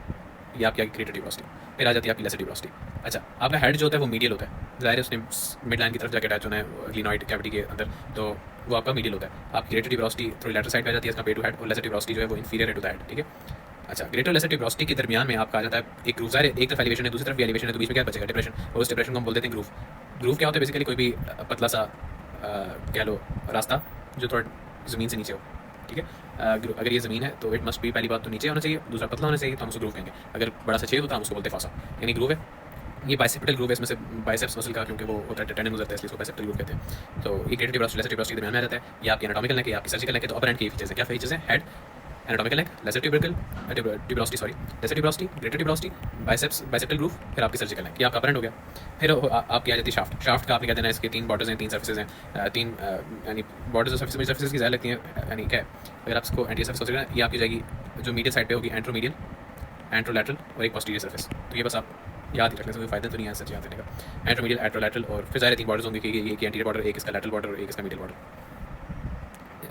ये आपकी ग्रेटर ट्यूबरोसिटी, फिर आ जाती है आपकी लेसर ट्यूबरोसिटी। अच्छा, आपका हेड जो होता है वो मीडियल होता है, ज़ाहिर है उसने मिड लाइन की तरफ जाकर अटैच होना है ग्लिनॉइड कैविटी के अंदर, तो वो आपका मीडियल होता है। आपकी ग्रेटर ट्यूबरोसिटी थोड़ी लेटरल साइड पे आ जाती है इसका पेड टू हेड, और लेसर ट्यूबरोसिटी जो है वो इंफीरियर है टू द हेड, ठीक है। अच्छा, ग्रेटर लेसर ट्यूबरोसिटी के दरमियान में आपका आ जाता है एक ग्रूव। ज़ाहिर है एक तरफ एलिवेशन है, दूसरी तरफ भी एलिवेशन है, तो बीच में क्या बचेगा? डिप्रेशन, और उस डिप्रेशन को हम बोल देते हैं ग्रूव। ग्रूव क्या होता है? बेसिकली कोई भी पतला सा कह लो रास्ता जो थोड़ा ज़मीन से नीचे हो, ठीक है। अगर ये ज़मीन है तो इट मस्ट बी, पहली बात तो नीचे होना चाहिए, दूसरा पतला होना चाहिए, तो हम उसको ग्रूव कहेंगे। अगर बड़ा सा छेद होता है हम उसको बोलते हैं फॉसा, यानी ग्रूव है। ये बाइसेप्टल ग्रूव है, इसमें से बाइसेप्स मसल का क्योंकि वो होता है टेंडन गुजरता है, इसलिए इसको बाइसेप्टल ग्रूव कहते हैं। तो ये ग्रेटर ट्यूबरोसिटी लेसर ट्यूबरोसिटी के दरमियान में आ जाता है। ये आपकी एनाटॉमिकल नेक है, आपकी सर्जिकल नेक है। तो अपर एंड की फीचर्स हैं, क्या फीचर्स हैं? Head, anatomical neck, lesser tuberosity sorry, lesser tuberosity, greater tuberosity, bicipital groove, फिर आपकी सर्जिकल नेक, ये आपका अपर एंड हो गया। फिर आपकी आ जाती है शाफ्ट। शाफ्ट का आपने क्या देना है? इसके तीन बॉर्डर्स हैं, तीन सर्फेसेज हैं, तीन यानी बॉर्डर्स और सर्फेसेज की ज़्यादा लगती हैं, यानी क्या है, अगर आप इसको एंटी सर्फेस सोचेगा, ये आपकी जाएगी जो मीडियल साइड पे होगी एंट्रोमीडियल, एंट्रोलैटरल और एक पोस्टीरियर सर्फेस। तो ये बस आप याद ही रखने से कोई फायदा तो नहीं है सच याद देने का। एंट्रोमीडियल, एंट्रोलैटरल, और फिर सारे तीन बॉर्डर्स होंगे कि एक एंटीरियर बॉर्डर, एक इसका लैटरल बॉर्डर और एक इसका मीडियल बॉर्डर।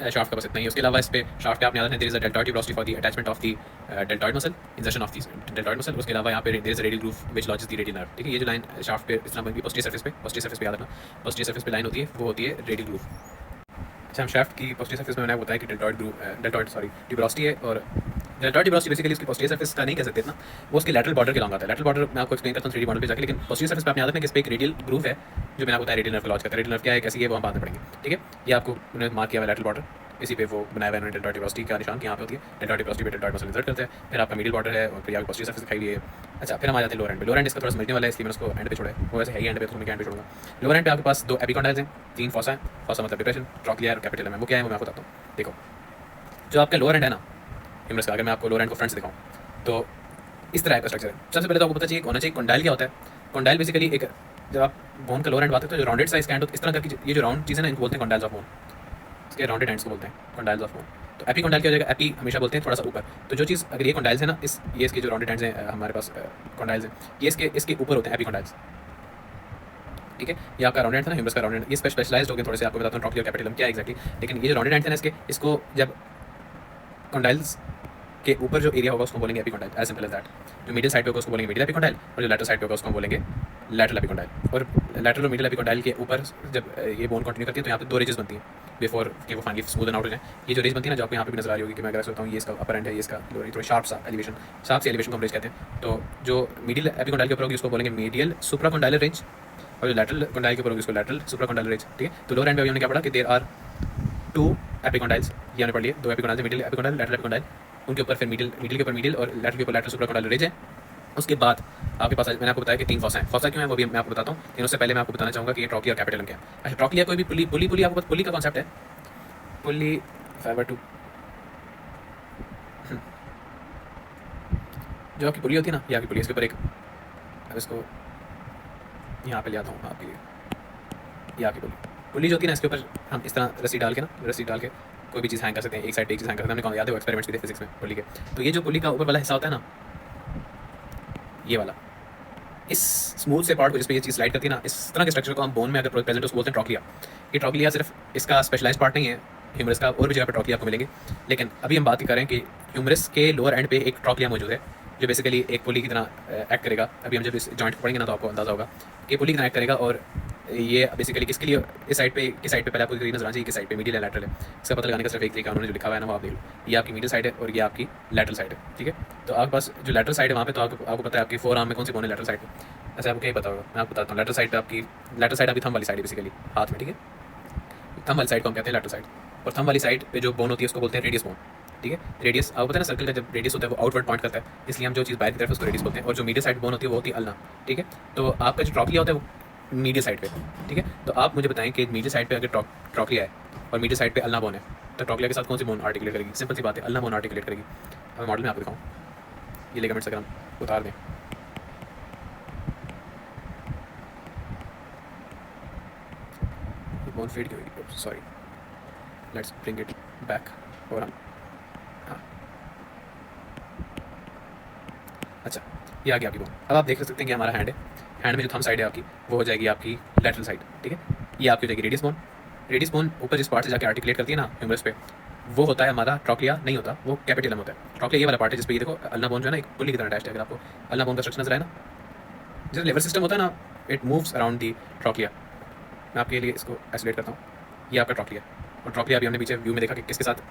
शाफ्ट का बस इतना ही। उसके अलावा इस पे शाफ्ट पे आपने याद है there is a deltoid tuberosity for the attachment of the deltoid muscle, insertion of the deltoid muscle. उसके अलावा यहाँ पे there is a radial groove which lodges the radial nerve, ठीक है। ये जो लाइन शाफ्ट पे इस तरह बनती है पोस्टीरियर सर्फेस पे याद रखना, पोस्टीरियर सर्फेस पे लाइन होती है वो होती है रेडियल ग्रूव। अच्छा, हम शाफ्ट की पोस्टीरियर सर्फेस में मैंने बताया कि ट्यूबरोसिटी है, और डेल्टॉइड ट्यूबरोसिटी बेसिकली इसकी पोस्टीरियर सर्फेस का नहीं कह सकते इतना, वो उसके लैटरल बॉर्डर के लॉन्ग आता है। लैटरल बॉर्डर मैं आपको एक्सप्लेन करता हूँ 3D मॉडल पे जाके, लेकिन पोस्टीरियर सर्फेस पे आपने याद रखना कि इस पे एक रेडियल ग्रूव है जो मैंने आपको बताया रेडियल नर्व का लॉज करता है। रेडियल नर्व क्या है, कैसी है, वो हम बाद में पढ़ेंगे, ठीक है। ये आपको उन्होंने मार्क किया हुआ लैटरल बॉर्डर, इसी पे वो बनाया हुआ है डेल्टॉइड ट्यूबरोसिटी का निशान कि यहाँ पे होती है डेल्टॉइड ट्यूबरोसिटी पे डेल्टॉइड मसल इंसर्ट करते हैं। फिर आपका मिडिल बॉर्डर है और फिर आपकी पोस्टीरियर सर्फेस दिखाई हुई है। अच्छा, फिर हम आ जाते हैं लोअर एंड पे। लोअर एंड इसका थोड़ा समझने वाला है, इसलिए मैंने उसको एंड पे छोड़ा है, वो वैसे है ही एंड पे, तो मैं एंड पे छोड़ूंगा। लोअर एंड पे आपके पास दो एपिकॉन्डाइल्स हैं, तीन फॉसा है। फॉसा मतलब डिप्रेशन, ट्रॉक्लिया और कैपिटलम है। वो क्या है वो मैं आपको बताता हूँ। देखो, जो आपका लोअर एंड है ना ह्यूमरस का, अगर मैं आपको लोअर एंड को फ्रंट से दिखाऊँ तो इस तरह का स्ट्रक्चर है। सबसे पहले तो आपको पता चाहिए होना चाहिए कॉन्डाइल क्या होता है। कॉन्डाइल बेसिकली एक, जब आप बोन का लोअर एंड बात करते हो जो राउंडेड साइज का एंड होता है, इस तरह का ये जो राउंड चीज़ है ना इनको बोलते हैं कॉन्डाइल्स ऑफ बोन, इसके राउंडेड एंड्स को बोलते हैं कॉन्डाइल्स ऑफ बोन। तो एपी कॉन्डाइल क्या हो जाएगा? एपी हमेशा बोलते हैं थोड़ा सा ऊपर, तो जो चीज़ अगर ये कॉन्डाइल्स है ना, ये इसके जो राउंडेड एंड्स हैं हमारे पास कॉन्डाइल्स हैं, ये इसके ऊपर होते हैं एपी कॉन्डाइल्स, ठीक है। ये आपका राउंडेड था ना ह्यूमरस का राउंडेड, ये स्पेशलाइज्ड हो गए थोड़े से, आपको बताता हूँ ट्रॉक्लियर कैपिटलम क्या एक्जैक्टली। लेकिन ये जो राउंडेड एंड्स है ना इसको जब कॉन्डाइल्स के ऊपर जो एरिया होगा उसको बोलेंगे epicondyle, as simple as that. जो मिडिल साइड पे होगा उसको बोलेंगे मिडिल एपिकॉन्डाइल, और जो लेटरल साइड पे होगा उसको बोलेंगे लैटरल एपिकॉन्डाइल। और लैटरल और मिडिल एपिकॉन्डाइल के ऊपर जब ये बोन कंटिन्यू करती है तो यहाँ पे दो रिजेस बनती हैं बिफोर कि वो फाइनली स्मूदन आउट हो जाए। ये जो रेज बनती है ना जो आपको यहाँ पे भी नजर आ रही होगी कि मैं अगर सोचता हूँ ये इसका अपर एंड है, ये इसका लोअर, थोड़ा शार्प सा एलिवेशन को हम रेज कहते हैं। तो जो मिडिल एपिकॉन्डाइल के ऊपर होगी उसको बोलेंगे मीडियल सुप्राकॉन्डाइलर रेंज, और जो लैटरल कॉन्डाइल के ऊपर होगी उसको लैटरल सुप्राकॉन्डाइलर रेंज, ठीक है। तो लोअर एंड पे हमने क्या पढ़ा कि देयर आर टू एपिकॉन्डाइल्स, ये हमने पढ़ लिया, दो एपिकॉन्डाइल्स, मिडिल एपिकॉन्डाइल, लैटरल एपिकॉन्डाइल, उनके ऊपर फिर मिडिल के ऊपर मिडिल और लैटरल के ऊपर लैटरल सुप्राकॉन्डाइलर रेंज है। उसके बाद आपके पास मैंने आपको बताया कि 3 फॉसा हैं। फॉसा क्यों है वो भी मैं आपको बताता हूँ, लेकिन उससे पहले मैं आपको बताना चाहूँगा कि ये ट्रॉकलिया और कैपिटलम क्या है। अच्छा, ट्रॉकलिया कोई भी पुली पुली पुली आपको पुली का कॉन्सेप्ट है। पुली फाइबर टू जो आपकी पुली होती है ना, ये आपकी पुली, इसके ऊपर एक, अब इसको यहाँ पे ले आता हूँ आपके लिए, ये आपकी पुली जो होती है ना, इसके ऊपर हम इस तरह रस्सी डाल के कोई भी चीज़ हैंग कर सकते हैं, एक साइड पे एक चीज़ हैंग कर सकते हैं। हमने याद है वो एक्सपेरिमेंट्स किए थे फिजिक्स में पुली के। तो ये जो पुली का ऊपर वाला हिस्सा होता है ना, ये वाला, इस स्मूथ से पार्ट को जिस पे ये चीज़ स्लाइड करती है ना, इस तरह के स्ट्रक्चर को हम बोन में अगर प्रेजेंट उसको बोलते हैं ट्रॉकलिया। ये ट्रॉकलिया सिर्फ इसका स्पेशलाइज पार्ट नहीं है ह्यूमरस का, और भी जगह पर ट्रॉकलिया आपको मिलेंगे, लेकिन अभी हम बात करें कि ह्यूमरस के लोअर एंड पे एक ट्रॉकलिया मौजूद है जो बेसिकली एक पुली की तरह एक्ट करेगा। अभी हम जब इस जॉइंट को पढ़ेंगे ना तो आपको अंदाजा होगा कि पुली की तरह एक्ट करेगा। और ये बेसिकली किसके लिए, इस साइड पे पहले आपको ग्रीन नजर आना चाहिए, किस साइड पे मीडियल या लैटरल है। इसका पता लगाने का सिर्फ एक तरीका उन्होंने जो लिखा हुआ है ना वो आप देख लो, ये आपकी मीडियल साइड है और ये आपकी लैटरल साइड है, ठीक है। तो आपके पास जो लैटरल साइड है वहाँ पे तो आपको पता है आपकी फोर आर्म में कौन सी बोन है लैटरल साइड पे, ऐसे आपको कहीं पता होगा, मैं आपको बताता हूँ। लैटरल साइड आपकी थंब वाली साइड है बेसिकली हाथ में, ठीक है। थंब वाली साइड को हम कहते हैं लैटरल साइड, और थंब वाली साइड पे जो बोन होती है उसको बोलते हैं रेडियस बोन, ठीक है। रेडियस आपको पता है ना, सर्कल का जब रेडियस होता है वो आउटवर्ड पॉइंट करता है, इसलिए हम जो चीज़ बाहर की तरफ उसको रेडियस बोलते हैं। और जो मीडियल साइड बोन होती है वो होती है अल्ना, ठीक है। तो आपका जो ट्रॉकलिया होता है वो मीडियल साइड पे, ठीक है। तो आप मुझे बताएं कि मीडियल साइड पे अगर ट्रॉकलिया है और मीडियल साइड पे अल्ना बोन है, तो ट्रॉकलिया के साथ कौन सी बोन आर्टिकुलेट करेगी? सिंपल सी बात है, अल्ना बोन आर्टिकुलेट करेगी। अब मॉडल में आपको दिखाऊँ, ये लिगामेंट्स अगर हम उतार दें, बोन फेड की होगी, sorry, let's bring it back. और हम, हाँ, अच्छा, ये आ गया आपकी बोन। अब आप देख सकते हैं कि हमारा हैंड है, हैंड में जो थंब साइड है आपकी वो हो जाएगी आपकी लैटरल साइड, ठीक है। ये आपकी हो जाएगी रेडियस बोन। रेडियस बोन ऊपर जिस पार्ट से जाकर आर्टिकुलेट करती है ना ह्यूमरस पे, वो होता है हमारा ट्रॉकलिया, नहीं होता, वो कैपिटलम होता है। ट्रॉकलिया ये वाला पार्ट है जिस पे ये देखो अल्ना बोन जो है ना एक पुल्ली की तरह अटैच्ड है। अगर आपको अल्ना बोन का स्ट्रक्चर नजर आए ना, जैसे लेवर सिस्टम होता है ना, इट मूव्स अराउंड दी ट्रॉकलिया। मैं आपके लिए इसको आइसोलेट करता हूँ, ये आपका ट्रॉकलिया। और ट्रॉकलिया अभी हमने पीछे व्यू में देखा कि किसके साथ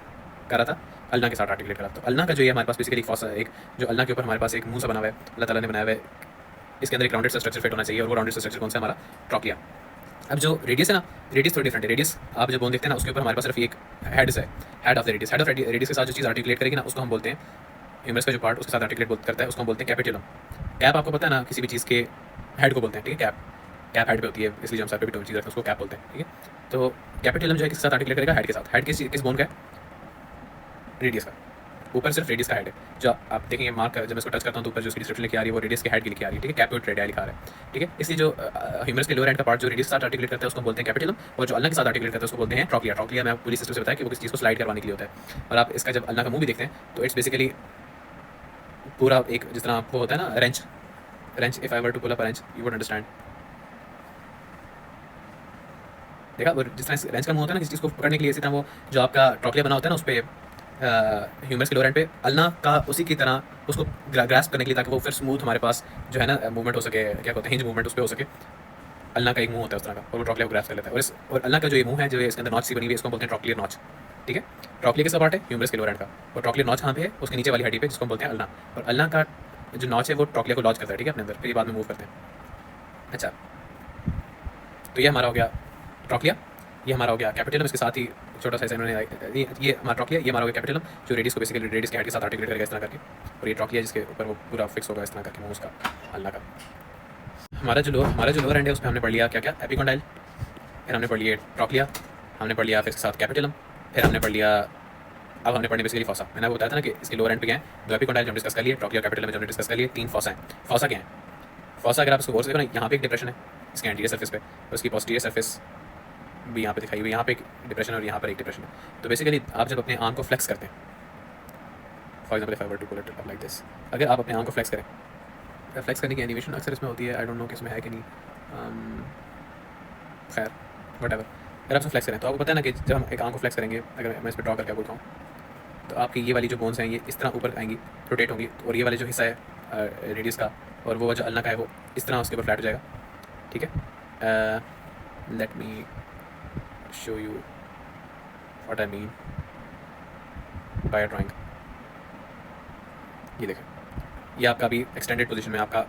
कर रहा था, अल्ना के साथ आर्टिकुलेट करा। तो अल्ना का जो है हमारे पास बेसिकली एक जो अल्ना के ऊपर हमारे पास एक मुंह सा बना हुआ है, अल्लाह ताला ने बनाया हुआ है, इसके अंदर एक राउंडेड सा स्ट्रक्चर फिट होना चाहिए, और वो राउंडेड सा स्ट्रक्चर कौन सा, हमारा ट्रॉकलिया। अब जो रेडियस है ना, रेडियस थोड़ी डिफरेंट है। रेडियस आप जब बोन देखते हैं ना, उसके ऊपर हमारे पास सिर्फ एक हेड है, head of the radius. Head of radius के साथ जो चीज़ आर्टिकुलेट करेगी ना उसको हम बोलते हैं, ह्यूमरस का जो पार्ट उसके साथ आर्टिकुलेट करता है उसको हम बोलते हैं कैपिटलम। कैप आपको पता है ना, किसी भी चीज़ के हेड को बोलते हैं, ठीक है। कैप हेड पे होती है, इसलिए हम सर पे भी चीज़ रखते हैं उसको कैप बोलते हैं, ठीक है। तो कैपिटलम जो है किसके साथ आर्टिकुलेट करेगा, हेड के साथ। हेड किस बोन का है, रेडियस का। ऊपर सिर्फ रेडियस का हेड है, जो आप देखेंगे मार्क जब मैं इसको टच करता हूँ तो ऊपर जो उसकी डिस्क्रिप्शन लिखी आ रही है वो रेडियस के हेड की लिखी आ रही है, ठीक है। कैपिट रेडिया लिखा आ रहा है, ठीक है। इसलिए जो ह्यूमरस के लोअर एंड का पार्ट जो रेडियस के साथ आर्टिकुलेट करता है उसको बोलते हैं कैपिटलम, और जो अल्ना के साथ आर्टिकुलेट करता है उसको बोलते हैं ट्रॉकलिया। ट्रॉकलिया मैं पूरी सिस्टम से बताया कि वो किस चीज़ को स्लाइड करवाने के लिए होता है। और आप इसका जब अल्ना का मुंह भी देखते हैं तो इट्स बेसिकली पूरा एक, जिस तरह वो होता है ना wrench, if I were to pull up a wrench you would understand. देखा, वो जिस तरह रेंच का मुंह होता है ना किसी चीज़ को पकड़ने के लिए, इसी तरह वो जो आपका ट्रॉकलिया बना होता है ना उस पर ह्यूमरस के लोअर एंड पे अल्ना का उसी की तरह उसको ग्रास्प करने के लिए, ताकि वो फिर स्मूथ हमारे पास जो है ना मूवमेंट हो सके, क्या कहते हैं हिंज मूवमेंट उस पर हो सके। अल्ना का एक मुंह होता है उस तरह का, और वो ट्रॉकलिया को ग्रास्प कर लेता है। और अल्ना का जो ये मुंह है जो इसके अंदर नॉच सी बनी हुई है, इसको बोलते हैं ट्रॉकलियर नॉच, ठीक है। ट्रॉकलियर किसका पार्ट है, ह्यूमरस के लोअर एंड का। और ट्रॉकलियर नॉच कहाँ पे है, उसके नीचे वाली हड्डी पे, जिसको बोलते हैं अल्ना। और अल्ना का जो नॉच है वो ट्रॉकलिया को लॉन्च करता है, ठीक है, अपने अंदर, फिर ये बाद में मूव करते हैं। अच्छा, तो ये हमारा हो गया ट्रॉकलिया, ये हमारा हो गया कैपिटलम। इसके साथ ही छोटा सा इन्होंने ये हमारा ट्रॉकलिया, ये हमारा हो गया कैपिटलम, जो रेडियस को बेसिकली रेडियस के हेड के साथ आर्टिकुलेट करेगा इस तरह करके। और ये ट्रॉकलिया जिसके ऊपर वो पूरा फिक्स होगा इस तरह करके मुंह उसका अल्लाह का। हमारा जो लोअर एंड है उस पर हमने पढ़ लिया क्या क्या, एपिकॉन्डाइल, फिर हमने पढ़ लिया ट्रॉकलिया, हमने पढ़ लिया फिर इसके साथ कैपिटलम, फिर हमने पढ़ लिया, अब हमने पढ़ने बेसिकली फॉसा। मैंने आपको बताया था ना कि इसके लोअर एंड पे क्या है, दो एपिकॉन्डाइल जो हम डिस्कस कर लिए, ट्रॉकलिया कैपिटलम में जो हमने डिस्कस कर लिए, 3 फॉसा हैं। फॉसा क्या है, फॉसा अगर आप इसको गौर से देखो ना, यहाँ पे एक डिप्रेशन है इसके एंटीरियर सर्फेस पे, और उसकी पोस्टीरियर सर्फेस भी यहाँ पे दिखाई हुई, यहाँ पे एक डिप्रेशन और यहाँ पर एक डिप्रेशन है। तो बेसिकली आप जब अपने आर्म को फ्लेक्स करते हैं, for example if I were to pull it up like this, अगर आप अपने आर्म को फ्लेक्स करें, फ्लेक्स करने की एनिमेशन अक्सर इसमें होती है, आई डोंट नो कि इसमें है कि नहीं, खैर वट एवर। अगर आप इसमें फ्लेक्स करें तो आपको पता है ना कि जब हम एक आर्म को फ्लेक्स करेंगे, अगर मैं इस पर ड्रॉ करके बोलता हूँ, तो आपकी ये वाली जो बोन्स हैं ये इस तरह ऊपर आएंगी, रोटेट होंगी, और ये वाले जो हिस्सा है रेडियस का और वो जो अल्ना का है वो इस तरह उसके ऊपर फ्लैट हो जाएगा, ठीक है। Let me show you what I mean by a drawing। ये देखें, ये आपका अभी एक्सटेंडेड पोजीशन में आपका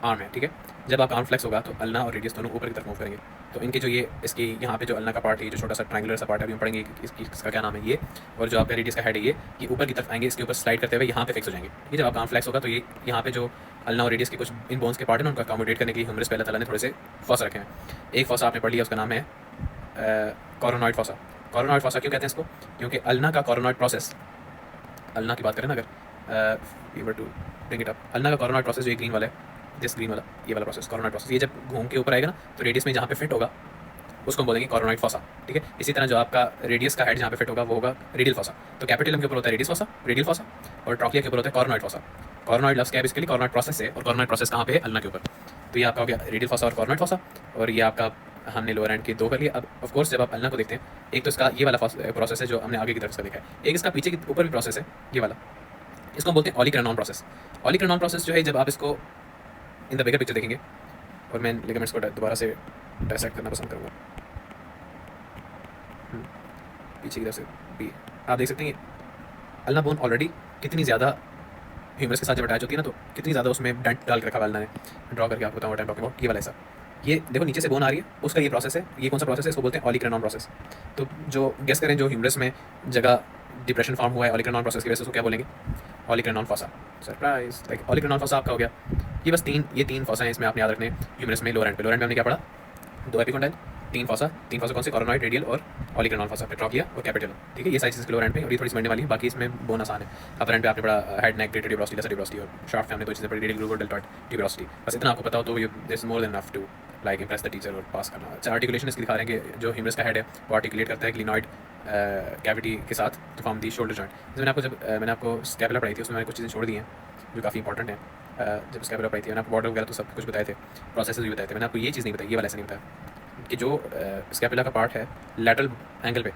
आर्म है, ठीक है। जब आपका आर्म फ्लेक्स होगा तो अल्ना और रेडियस दोनों ऊपर की तरफ मूव करेंगे। तो इनके जो ये इसकी यहाँ पे जो अल्ना का पार्ट है, जो छोटा सा ट्रायंगुलर सा पार्ट है, अभी हम पढ़ेंगे इसका क्या नाम है ये, और जो आपका रेडियस का हेड है ये ऊपर की तरफ आएंगे, इसके ऊपर स्लाइड करते हुए यहाँ पे फिक्स हो जाएंगे। ठीक है, जब आपका आर्म फ्लेक्स होगा तो ये यहाँ पे जो अल्ना और रेडियस के कुछ इन बोन्स के पार्ट हैं, उनको अकोमोडेट करने के लिए ह्यूमरस पे अल्लाह ताला ने थोड़े से फॉसा रखे हैं। एक फॉसा आपने पढ़ लिया, उसका नाम है कोरोनॉइड फॉसा। कोरोनॉइड फॉसा क्यों कहते हैं इसको? क्योंकि अल्ना का कोरोनॉइड प्रोसेस, अल्ना की बात करें ना अगर you were to bring it up, ulna का कोरोनॉइड प्रोसेस जो ये ग्रीन वाला है, दिस ग्रीन वाला, ये वाला प्रोसेस कोरोनॉइड प्रोसेस, ये जब घूम के ऊपर आएगा ना तो रेडियस में जहाँ पे फिट होगा उसको हम बोलेंगे कोरोनॉइड फॉसा। ठीक है, इसी तरह जो आपका रेडियस का हेड जहाँ पे फिट होगा वो होगा रेडियल फॉसा। तो कैपिटलम के ऊपर होता है रेडियल फॉसा, और ट्रॉक्लिया के ऊपर होता है कोरोनॉइड फॉसा। कोरोनॉइड लफ्ज़ क्या है बेसिकली? कोरोनॉइड प्रोसेस है, और कोरोनॉइड प्रोसेस कहाँ पे है? अल्ना के ऊपर। तो ये आपका हो गया रेडियल फॉसा और कोरोनॉइड फॉसा, और ये आपका हमने लोअर एंड के दो कर लिया। अब ऑफ कोर्स जब आप अल्ना को देखते हैं, एक तो इसका ये वाला प्रोसेस है जो हमने आगे की तरफ से देखा है, एक इसका पीछे के ऊपर भी प्रोसेस है ये वाला, इसको हम बोलते हैं ऑलिक्रैनॉन प्रोसेस। ऑलिक्रैनॉन प्रोसेस जो है जब आप इसको इन द बिगर पिक्चर देखेंगे, और मैं लिगामेंट्स को दोबारा से डायसेक्ट करना पसंद करूँगा पीछे की तरफ से भी, आप देख सकते हैं अल्ना बोन ऑलरेडी कितनी ज़्यादा ह्यूमरस के साथ जब अटैच होती है ना, तो कितनी ज़्यादा उसमें डेंट डाल के रखा अल्ना ने। ड्रॉ करके आपको बताऊँ टाइम टॉकिंग अबाउट ये वाला ऐसा, ये देखो नीचे से बोन आ रही है, उसका ये प्रोसेस है। ये कौन सा प्रोसेस है? इसको बोलते हैं ऑलिक्रैनॉन प्रोसेस। तो जो गेस करें जो ह्यूमरस में जगह डिप्रेशन फॉर्म हुआ है ऑलिक्रैनॉन प्रोसेस की वजह से, उसको क्या बोलेंगे? ऑलिक्रैनॉन फॉसा। सरप्राइज, लाइक ऑलिक्रैनॉन फॉसा आपका हो गया। ये बस तीन फॉसा हैं, इसमें आपने याद रखने ह्यूमरस में। लोअर एंड में हमने क्या पढ़ा? दो एपिकोंडाइल, तीन फॉसा कौन से? कोरोनॉइड, रेडियल और ऑलिक्रैनॉन फॉसा, ट्रॉक्लिया और कैपिटल। ठीक है, ये सारी चीज़ लोअर एंड पे, और ये थोड़ी समझने वाली है, बाकी इसमें बोन आसान है। अपर एंड पे आपने पढ़ा head, neck, greater tuberosity, lesser tuberosity, और शॉर्ट फैमिली दो चीज़ें पढ़ी, रेडियल ग्रूव और डेल्टॉइड ट्यूबरोसिटी। बस इतना आपको पता हो तो ये this more than enough to like impress the teacher और पास करना। अच्छा, आर्टिकुलेशन इसकी दिखा रहे हैं कि जो ह्यूमरस का हेड है वो आर्टिकुलेट करता है ग्लिनॉइड कैविटी के साथ to form the shoulder joint. मैंने आपको स्कैपुला पढ़ाई थी, उसमें मैंने कुछ चीज़ें छोड़ दी हैं जो काफ़ी इंपॉर्टेंट है। जब स्कैपुला पढ़ाई थी मैंने आपको बॉर्डर वगैरह तो सब कुछ बताए थे, प्रोसेस भी बताए थे। मैंने आपको ये चीज़ नहीं बताई, ये वाला ऐसा नहीं बताया कि जो स्कैपुला का पार्ट है लैटरल एंगल पे,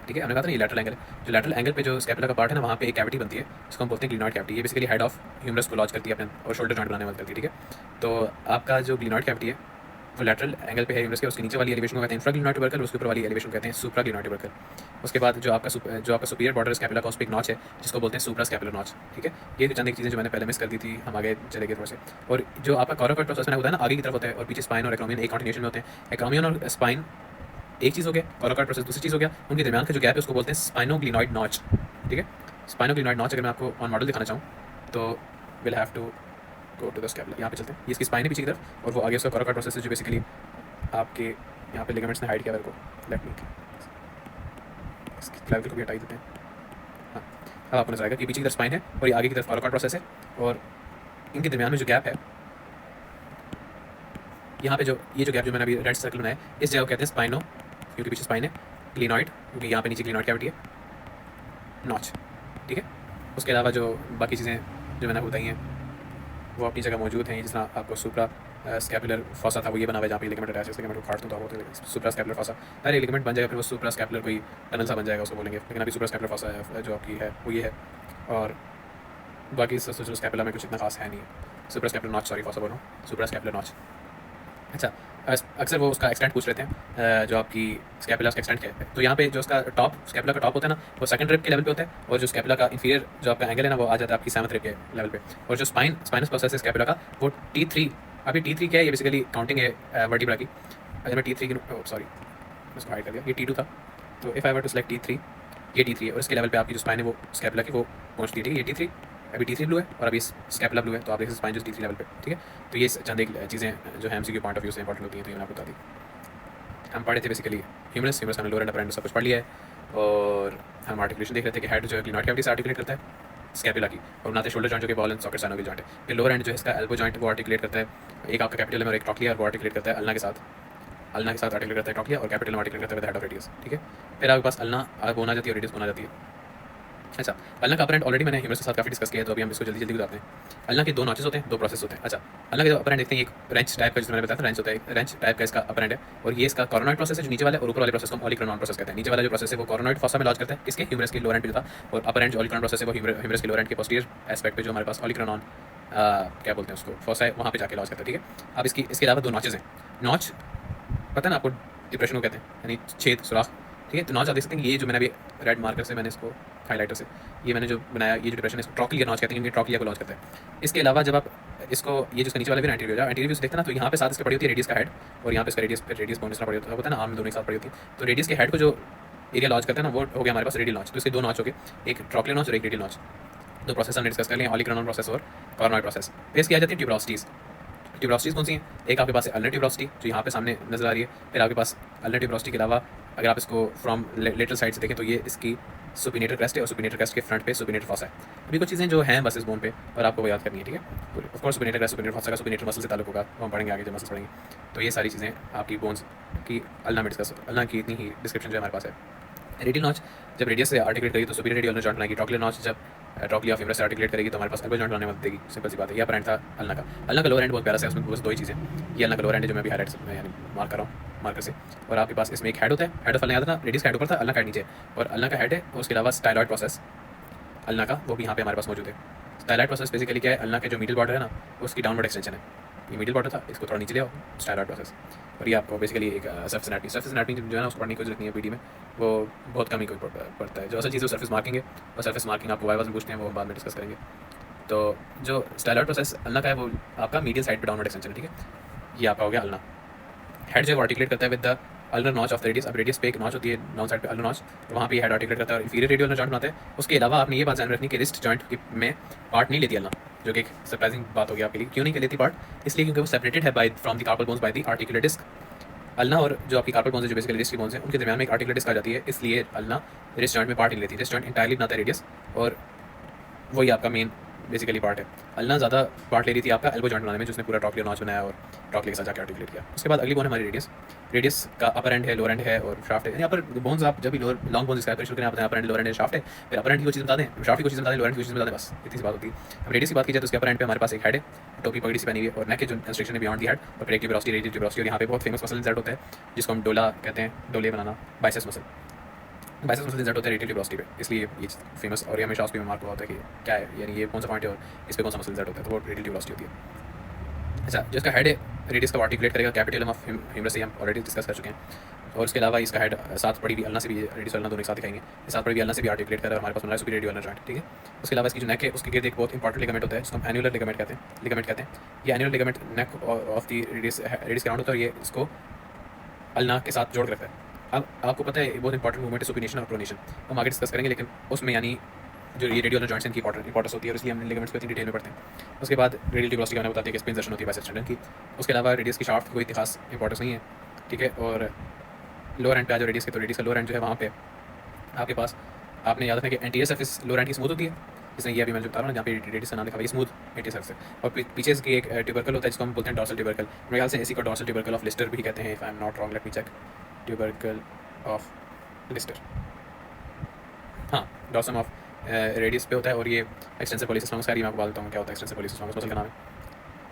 ठीक है, हमने कहा था ये लैटरल एंगल है, जो लैटरल एंगल पे जो स्कैपुला का पार्ट है ना, वहाँ पे एक कैविटी बनती है जिसको हम बोलते हैं ग्लिनॉइड कैविटी। ये बेसिकली हेड ऑफ ह्यूमरस को लॉन्च करती है अपने, और शोल्डर जॉइंट बनाने वाली करती है। ठीक है, तो आपका जो ग्लिनॉइड कैविटी है वो लैटरल एंगल पे है ह्यूमरस के, उसके नीचे वाली एलिवेशन को कहते हैं इंफ्राग्लिनॉइड ट्यूबरकल, उसके ऊपर वाली एलिवेशन कहते हैं सुप्राग्लिनॉइड ट्यूबरकल। उसके बाद जो आपका सुपीरियर बॉर्डर स्कैपुला का उस पर एक नॉच है जिसको बोलते हैं सुप्रास्कैपुलर नॉच। ठीक है, ये चंद एक चीज़ें जो मैंने पहले मिस कर दी थी, हम आगे चले गए थोड़े से। और जो आपका कोरोनॉइड प्रोसेस मैंने बताया ना, आगे की तरफ होता है, और पीछे स्पाइन और एक्रोमियन एक कॉन्टिन्यूएशन में होते हैं। एक्रोमियन और स्पाइन एक चीज़ हो गया, कोरोनॉइड प्रोसेस दूसरी चीज़ हो गया, उनके दरमियान का जो गैप है उसको बोलते हैं स्पाइनोग्लिनॉइड नॉच। ठीक है, स्पाइनोग्लिनॉइड नॉच अगर मैं आपको ऑन मॉडल दिखाना चाहूँ तो will have to go to the scapula. यहाँ पे चलते हैं, ये इसकी स्पाइन है पीछे की तरफ, और वो आगे उसका कोरोनॉइड प्रोसेस है जो बेसिकली आपके यहाँ पे लिगामेंट्स ने हाइड किया मेरे को। लेट मी क्लैविकल को भी हटा ही देते हैं। हाँ, अब आपको नजर आएगा कि पीछे की तरफ स्पाइन है और ये आगे की तरफ कोरोनॉइड प्रोसेस है, और इनके दरमियान में जो गैप है, यहाँ पे जो ये जो गैप जो मैंने अभी रेड सर्कल बनाया है, इस जगह को कहते हैं स्पाइनो, क्योंकि पीछे स्पाइन है, ग्लिनॉइड क्योंकि यहाँ पे नीचे ग्लिनॉइड कैविटी है, नॉच। ठीक है, उसके अलावा जो बाकी चीज़ें जो मैंने बताई हैं वो अपनी जगह मौजूद हैं। जिस तरह आपको सुप्रा स्कैपुलर फॉसा था वो ये बना हुआ है, जहाँ पे लिगामेंट अटैच है, इस लिगामेंट को काट दूँ तो वो सुप्रा स्कैपुलर फॉसा, अरे लिगामेंट बन जाएगा, फिर वो सुप्रा स्कैपुलर कोई टनल सा बन जाएगा, उसको बोलेंगे। लेकिन अभी सुप्रा स्कैपुलर फॉसा है जो आपकी है वो ये है, और बाकी स्कैपुला में कुछ इतना खास है नहीं है। सुप्रा स्कैपुलर नॉच, सॉरी फॉसा बोलो, सुप्रा स्कैपुलर नॉच। अच्छा, अक्सर वो उसका एक्सटेंट पूछ लेते हैं, जो आपकी स्कैपुला का एक्सटेंट क्या है। तो यहाँ पे जो उसका टॉप स्कैपुला का टॉप होता है ना, वो सेकंड रिब के लेवल पे होता है, और जो स्कैपुला का इंफीरियर जो आपका एंगल है ना, वो आ जाता है आपकी सेवंथ रिब के लेवल पे। और जो स्पाइनस प्रोसेस है स्कैपुला का, वो T3, अभी T3 क्या है? ये बेसिकली काउंटिंग है वर्टिब्रा की। अगर मैं T3 की, सॉरी इसको हाइड कर दिया, ये T2 था, तो if I were to select T3, ये T3 है, और इसके लेवल पे आपकी जो स्पाइन है वो स्कैपुला की वो पहुँचती है। ठीक है, ये T3, अभी T3 ब्लू है और अभी स्कैपुला ब्लू है, तो आप देख सकते स्पाइन जो T3 लेवल पे। ठीक है, तो ये चंद एक चीज़ें जो है एमसीक्यू पॉइंट ऑफ व्यू से इंपॉर्टेंट होती हैं, तो ये मैंने आपको बता दी। हम पढ़े थे बेसिकली ह्यूमरस हमने लोअर एंड अपर एंड सब कुछ पढ़ लिया है, और हम आर्टिकुलेशन देख रहे थे कि हेड जो है ग्लिनॉइड कैविटी से आर्टिकुलेट करता है स्कैपुला की, और बनाते शोल्डर जॉइंट जो कि ball and socket synovial joint है। फिर लोअर एंड जो है इसका एल्बो जॉइंट वो आर्टिकुलेट करता है, एक आपका कैपिटल में और एक ट्रॉक्लिया, और वो आर्टिकुलेट करता है अल्ना के साथ आर्टिकुलेट करता है ट्रॉक्लिया, और कैपिटल में आर्टिकुलेट करता है विद हेड ऑफ रेडियस। ठीक है, फिर आपके पास अल्ना बोन आ जाती है और रेडियस बोन आ जाती है। अच्छा, अल्ना का अपरेंट ऑलरेडी मैंने ह्यूमरस के साथ काफ़ी डिस्कस किया है, तो अभी हम इसको जल्दी बताते हैं। अल्ना के दो नॉचेस होते हैं, दो प्रोसेस होते हैं। अच्छा, अल्ना के अपरेंट देखते हैं, एक रेंच टाइप का, जिसमें मैंने बताया था रेंच होता है, रेंच टाइप का इसका अपरेंट है, और ये इसका कोरोनॉइड प्रोसेस है जो नीचे वाला है, और ऊपर वाले प्रोसेस को हम ऑलिक्रैनॉन प्रोसेस कहते हैं। नीचे वाला जो प्रोसेस है वो कोरोनॉइड फॉसा में लॉन्च करता है, किसके? ह्यूमरस के लोअर एंड पे था, और अपर एंड जो ऑलिक्रैनॉन प्रोसेस है वो ह्यूमरस के लोअर एंड के पोस्टीरियर एस्पेक्ट पे जो हमारे पास ऑलिक्रैनॉन क्या बोलते हैं उसको, फॉसा है, वहाँ पे जाके लॉन्च करता है। ठीक है, अब इसके अलावा दो नॉचेस हैं। नॉच पता है ना आपको, डिप्रेशन को कहते हैं, यानी छेद, सुराख। ठीक है, तो नॉच आप देख सकते हैं, ये जो मैंने अभी रेड मार्कर से मैंने इसको हाईलाइटर से ये मैंने जो बनाया, ये जो डिप्रेशन है इसको ट्रॉक्लिया नॉच कहते हैं, क्योंकि ट्रॉक्लिया को लॉन्च करता है। इसके अलावा जब आप इसको ये जो नीचे वाला भी एंटीरियर से देखते हैं ना, तो यहाँ पे साथ इसके पड़ी होती है रेडियस का हेड, और यहाँ पे इसका रेडियस बोन पड़ी होता है ना, आर्म दोनों एक साथ पड़ी होती है। तो रेडियस के हेड को जो एरिया लॉन्च करते हैं ना, वो हो गया हमारे पास रेडियल नॉच। तो इसके दो नॉच हो गए, एक ट्रॉक्लिया नॉच और एक रेडियल नॉच। दो प्रोसेस हमने डिस्कस कर लिए, ऑलिगोनॉन प्रोसेस और कॉर्नोइड प्रोसेस। फिर इसकी आ जाती है ट्यूबरोसिटीज़। ट्यूबरोसिटीज़ कौन सी हैं? एक आपके पास है अल्नर ट्यूबरोसिटी जो यहाँ पे सामने नजर आ रही है। फिर आपके पास अल्नर ट्यूबरोसिटी के अलावा अगर आप इसको फ्रॉम लेटरल साइड से देखें तो ये इसकी सुपिनेटर क्रेस्ट है और सुपिनेटर क्रेस्ट के फ्रंट पे सुपिनेटर फॉसा है। अभी कुछ चीज़ें जो हैं बस इस बोन पे और आपको वो याद करनी है, ठीक है। Of course supinator crest supinator fossa का सुपिनेटर मसल से ताल्लुक होगा, वो हम पढ़ेंगे आगे जब मसल पढ़ेंगे। तो ये सारी चीज़ें आपकी बोन्स की अल्ना में डिस्कस, अल्ना की इतनी ही डिस्क्रिप्शन जो हमारे पास है। रेडियल नॉच जब रेडियस से आर्टिकुलेट करेगी तो सुपीरियर रेडियल अल्नर जॉइंट बनाएगी। ट्रॉक्लियर नॉच जब ट्रॉक्लिया ऑफ फेमरस से आर्टिकुलेट करेगी तो हमारे पास एल्बो जॉइंट बनाने में देगी। सिंपल सी बात है। ये अपर एंड था अल्ना का। अल्ना का लोअर एंड बहुत प्यारा सा है, उसमें बस दो ही चीज़ें। ये अल्ना का लोअर एंड है जो मैं भी हाईलाइट यानी मार्क कर रहा हूँ मार्कर से। और आपके पास इसमें एक हेड होता है, हेड ऑफ अल्ना याद रखना, रेडियस का हेड ऊपर था, अल्ना का हेड नीचे। और अल्ना का हेड है और उसके अलावा स्टाइलॉइड प्रोसेस अल्ना का वो भी यहाँ पे हमारे पास मौजूद है। स्टाइलॉइड प्रोसेस बेसिकली क्या है? अल्ना के जो मिडिल बॉर्डर है ना उसकी डाउनवर्ड एक्सटेंशन है। ये मिडिल बॉर्डर था, इसको थोड़ा नीचे ले आओ, स्टाइलॉइड प्रोसेस। और ये आपको बेसिकली एक सर्फेस एनाटॉमी जो है ना उसको पढ़ने की जरूरत नहीं है पीडी में, वो बहुत कम ही कोई पढ़ता है। जो असल चीज़ है सर्फेस मार्किंग है, और सर्फेस मार्किंग आपको वाइवा में पूछते हैं, वो बाद में डिस्कस करेंगे। तो जो स्टाइलॉइड प्रोसेस अल्ना का है वो आपका मीडियल साइड पे डाउनवर्ड एक्सटेंशन है, ठीक है। ये आपका हो गया अल्ना। हेड जो आर्टिकुलेट करता है with the ulnar notch of the radius. अब रेडियस पे एक नॉच होती है डाउन साइड पे अल्नर नॉच, तो वहाँ पे हेड आर्टिकुलेट करता है और इंफीरियर रेडियल जॉइंट बनाते हैं। उसके अलावा आपने ये बात ध्यान रखनी कि रिस्ट जॉइंट में पार्ट नहीं लेती अल्ना, जो कि एक सरप्राइजिंग बात होगी आपके लिए। क्यों नहीं लेती पार्ट? इसलिए क्योंकि वो सेपरेटेड है by from the carpal bones by the articular disc. Ulna और जो आपकी कार्पल बोन्स है जो बेसिकली रिस्ट की बोन्स हैं उनके दरमियान में एक आर्टिकुलर डिस्क आ जाती है, इसलिए अल्ना रिस्ट जॉइंट में पार्ट नहीं लेती। रिस्ट जॉइंट इंटायरली बनाता है रेडियस और वही आपका मेन बेसिकली पार्ट है। अल्ना ज़्यादा पार्ट ले रही थी आपका एल्बो जॉइंट बनाने में, जिसने पूरा ट्रॉक्लियर नॉच बनाया और ट्रॉक्लियर के साथ जाकर आर्टिकुलेट किया। उसके बाद अगली बोन हमारी रेडियस। रेडियस का अपर एंड है, लोअर एंड है और शाफ्ट है। यहाँ पर बोन्स आप जब भी लोअर लॉन्ग बोन्स डिस्क्राइब करें आप अपर एंड, लोअर एंड, शाफ्ट है। फिर अपर एंड की कोई चीज़ बता दें, शाफ्ट की कोई चीज़ बता दें, लोअर एंड की चीज़ बता दें, बस इतनी सी बात होती है। अब रेडियस की बात की जाए तो उसके अपर एंड पे हमारे पास एक हेड है, टोपी पगड़ी सी पहनी हुई है, और नेक के जो कंस्ट्रक्शन है बियॉन्ड दी हेड, और फिर एक ट्यूबरोसिटी, रेडियल ट्यूबरोसिटी। और यहाँ पे बहुत फेमस मसल इंसर्ट होता है जिसको हम डोला कहते हैं, डोले बनाना, biceps muscle. Biceps muscle insert होता है रेडियल ट्यूबरोसिटी पे, इसलिए ये फेमस। और ये हमेशा उस पे मार्क हुआ होता है कि क्या है, यानी ये कौन सा पॉइंट है और इस पे कौन सा मसल इंसर्ट होता है, तो वो रेडियल ट्यूबरोसिटी होती है। अच्छा, जिसका हेड है रेडियस का आर्टिकुलेट करेगा कैपिटलम ऑफ ह्यूमरस, हम ऑलरेडी डिस्कस कर चुके हैं। और इसके अलावा इसका हेड साथ पड़ी भी अल्ना से भी, रेडियस अल्ना दोनों एक साथ दिखाएंगे, साथ पड़ी भी अल्ना से भी आर्टिकुलेट कर रहा है, हमारे पास बन रहा है सुपीरियर रेडियल जॉइंट, ठीक है। उसके अलावा इसकी जो नेक है उसके गिर्द एक बहुत इंपॉर्टेंट लिगामेंट होता है जिसको हम एन्युलर लिगामेंट कहते हैं। ये annular ligament neck of the radius के राउंड होता है और ये इसको अल्ना के साथ जोड़ के रखता है। अब आपको पता है बहुत इंपॉर्टेंट मूवमेंट है सुपिनेशन और प्रोनेशन, हम आगे डिस्कस करेंगे, लेकिन उसमें यानी जो ये रेडियल जॉइंट्स की इंपॉर्टेंस होती है और इसलिए हम लिगामेंट्स को इतनी डिटेल में पढ़ते हैं। उसके बाद रेडियल ट्यूबरोसिटी का बताती है कि इसमें इंसर्शन होती है बाइसेप्स टेंडन की। उसके अलावा रेडियस की शाफ्ट कोई खास इंपॉर्टेंस नहीं है, ठीक है। और लोअर एंड पे आ जो रेडियस के, तो रेडियस का लोअर एंड जो है वहाँ पे आपके पास आपने याद रखना कि एंटीरियर सर्फेस लोअर एंड की स्मूथ होती है, जिसमें ये अभी मैं जो बता रहा हूँ जहाँ पे रेडियस का नाम लिखा हुआ है स्मूथ एंटीरियर सर्फेस है। और पीछे की एक ट्यूबरकल होता है जिसको हम बोलते हैं डॉर्सल ट्यूबरकल। मेरे ख्याल से इसी को डॉर्सल ट्यूबरकल ऑफ लिस्टर भी कहते हैं, if I am not wrong, let me check. Tubercle of Lister, हाँ, डॉर्सम ऑफ रेडियस पे होता है। और ये एक्सटेंसिव पॉलीसिस्टोमस का, मैं आपको बताता हूँ क्या होता है एक्सटेंसिव पॉलीसिस्टोमस, मसल का नाम है।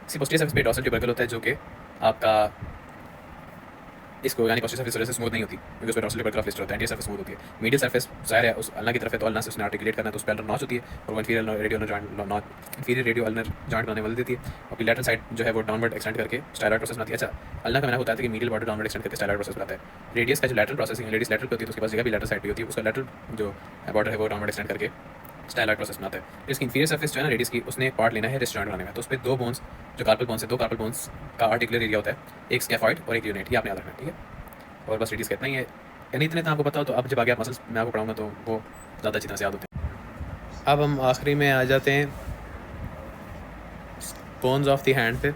इसी पोस्टीरियर सर्फेस पे डॉर्सल ट्यूबरकल होता है जो कि आपका इसको यानी पोस्टीरियर सर्फेस से स्मूथ नहीं होती क्योंकि उसमें डॉर्सल ट्यूबरकल ऑफ लिस्टर होता है, एंटीरियर सर्फेस स्मूथ होती है। मीडियल सर्फेस जाहिर है उस अल्ना की तरफ है, तो अल्ना से उसने आर्टिकुलेट करना है तो उस पर नॉच होती है और वो इंफीरियर रेडियो अल्नर जॉइंट बनाने वाली देती है। और लैटरल साइड जो है वो डाउनवर्ड एक्सटेंड करके स्टाइलॉइड प्रोसेस बनाती है। अच्छा, अल्ना का मैंने बताया था कि मीडियल बॉर्डर डाउनवर्ड एक्सटेंड करके स्टाइलॉइड प्रोसेस बनाता है। रेडियस का जो लैटरल प्रोसेसिंग है, रेडियस लैटरल पे होती है तो उसके पास जगह भी लैटरल साइड पे होती है, उसका लैटरल जो बॉर्डर है वो डाउनवर्ड एक्सटेंड करके स्टाइलॉइड प्रोसेस बनाता है। इसकी इंफीरियर सर्फेस जो है ना रेडियस की, उसने पार्ट लेना है रिस्ट जॉइंट बनाने में, तो उस पर दो बोन्स जो कार्पल बोन्स है, दो कार्पल बोन्स का आर्टिकुलर एरिया होता है, एक स्कैफॉइड और एक यूनिट, ये आपने याद रखना है, ठीक है। और बस रेडियस कितना ही है, यानी इतने तो आपको पता हो, तो अब जब आगे आप मसल्स मैं आपको पढ़ाऊंगा तो वो ज़्यादा अच्छी तरह से याद होते हैं। अब हम आखिरी में आ जाते हैं बोन्स ऑफ द हैंड पे,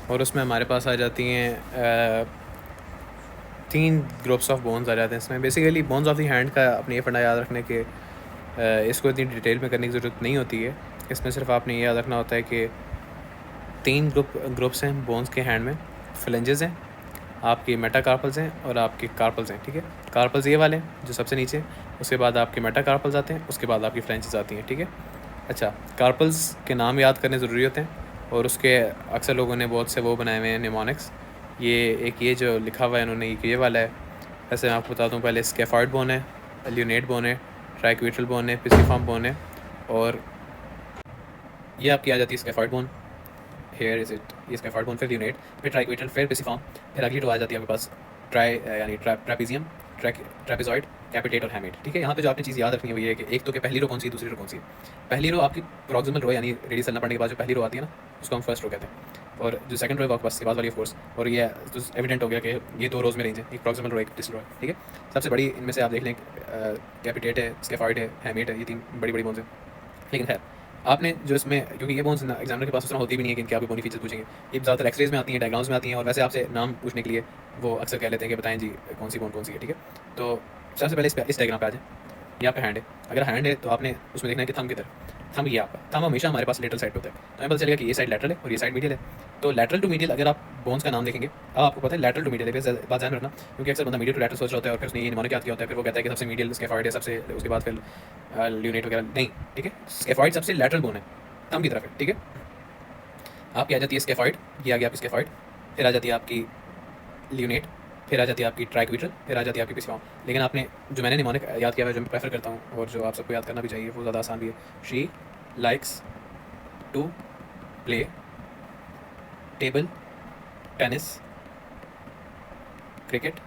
और उसमें हमारे पास आ जाती हैं 3 ग्रुप्स ऑफ बोन्स आ जाते हैं इसमें। Basically bones of the hand का अपने ये फंडा याद रखने के इसको इतनी डिटेल में करने की ज़रूरत नहीं होती है। इसमें सिर्फ आपने ये याद रखना होता है कि 3 ग्रुप्स हैं बोन्स के हैंड में। फ्लेंजेस हैं, आपकी मेटाकार्पल्स हैं और आपके कार्पल्स हैं, ठीक है। कार्पल्स ये वाले जो सबसे नीचे, उसके बाद आपके मेटाकार्पल्स आते हैं, उसके बाद आपकी फ्लेंजेस आती हैं, ठीक है। अच्छा, कार्पल्स के नाम याद करने ज़रूरी होते हैं और उसके अक्सर लोगों ने बहुत से वो बनाए हुए हैं निमोनिक्स। ये जो लिखा हुआ है इन्होंने ये वाला है। ऐसे मैं आपको बता दूँ, पहले स्कैफॉइड बोन है, ल्यूनेट बोन है, ट्राइक्विट्रल बोन है, पिसिफॉर्म बोन है, और ये आपकी आ जाती है scaphoid bone. Here is it, ये स्कैफॉइड बोन, फिर यूनिट, फिर ट्राइक्विट्रल, फिर पिसिफॉर्म, फिर अगली तो आ जाती है आपके पास ट्रापेजियम, ट्रेपेजॉइड, कैपिटेट और हैमेट, ठीक है। यहाँ पे जो आपने चीज़ याद रखनी है वो ये है कि एक तो कि पहली रो कौन सी, दूसरी रो कौन सी। पहली रो आपकी प्रॉक्सिमल रो यानी रेडियस चलना पड़ने के बाद जो पहली रो आती है ना उसको हम फर्स्ट रो कहते हैं, और जो सेकंड रो है आपके पास वाली फोर्स। और ये तो एविडेंट हो गया कि ये 2 रोज में रेंज है, एक प्रॉक्सिमल रो एक डिस्टल रो, ठीक है। सबसे बड़ी इनमें से आप देख लें कैपिटेट है, स्कैफॉइड है, हैमेट है, ये 3 बड़ी बोन्स हैं। लेकिन खैर आपने जो इसमें, क्योंकि ये बोन्स एग्जामिनर के पास उतना होती भी नहीं है कि इनके आपको बोनी फीचर्स पूछेंगे, ये ज़्यादातर एक्सरेज में आती हैं, डायग्राम्स में आती हैं, और वैसे आपसे नाम पूछने के लिए वो अक्सर कह लेते हैं कि बताएं जी कौन सी बोन कौन सी है, ठीक है। तो सबसे पहले इस डायग्राम पे आ जाए। ये आपका हैंड है, अगर हैंड है तो आपने उसमें देखना है कि थंब किधर, थंब ये आपका थंब हमेशा हमारे पास लेटरल साइड पे होता है, तो हमें पता चलेगा कि ये साइड लेटरल है और ये साइड मीडियल है। तो लेटरल टू मीडियल अगर आप बोन्स का नाम देखेंगे, अब आपको पता है लेटरल टू मीडियल है, बात ध्यान रखना, क्योंकि अक्सर बंदा मीडियल टू लेटरल सोच रहा होता है और फिर उसने ये निमोनिक याद किया होता है, फिर वो कहता है कि सबसे मीडियल स्केफॉइड है, सबसे उसके बाद फिर ल्यूनेट वगैरह नहीं, ठीक है। स्केफॉइड सबसे लेटरल बोन है, थंब की तरफ है, ठीक है। आपकी आ जाती है स्केफॉइड, ये आ गया आपकी स्केफॉइड, फिर आ जाती है आपकी ल्यूनेट, फिर आ जाती है आपकी ट्राइक्विट्रल, फिर आ जाती है आपकी पिसिफॉर्म। लेकिन आपने जो मैंने निमोनिक याद किया है, जो मैं प्रेफर करता हूँ और जो आप सबको याद करना भी चाहिए, वो ज़्यादा आसान भी है। She likes to play table tennis cricket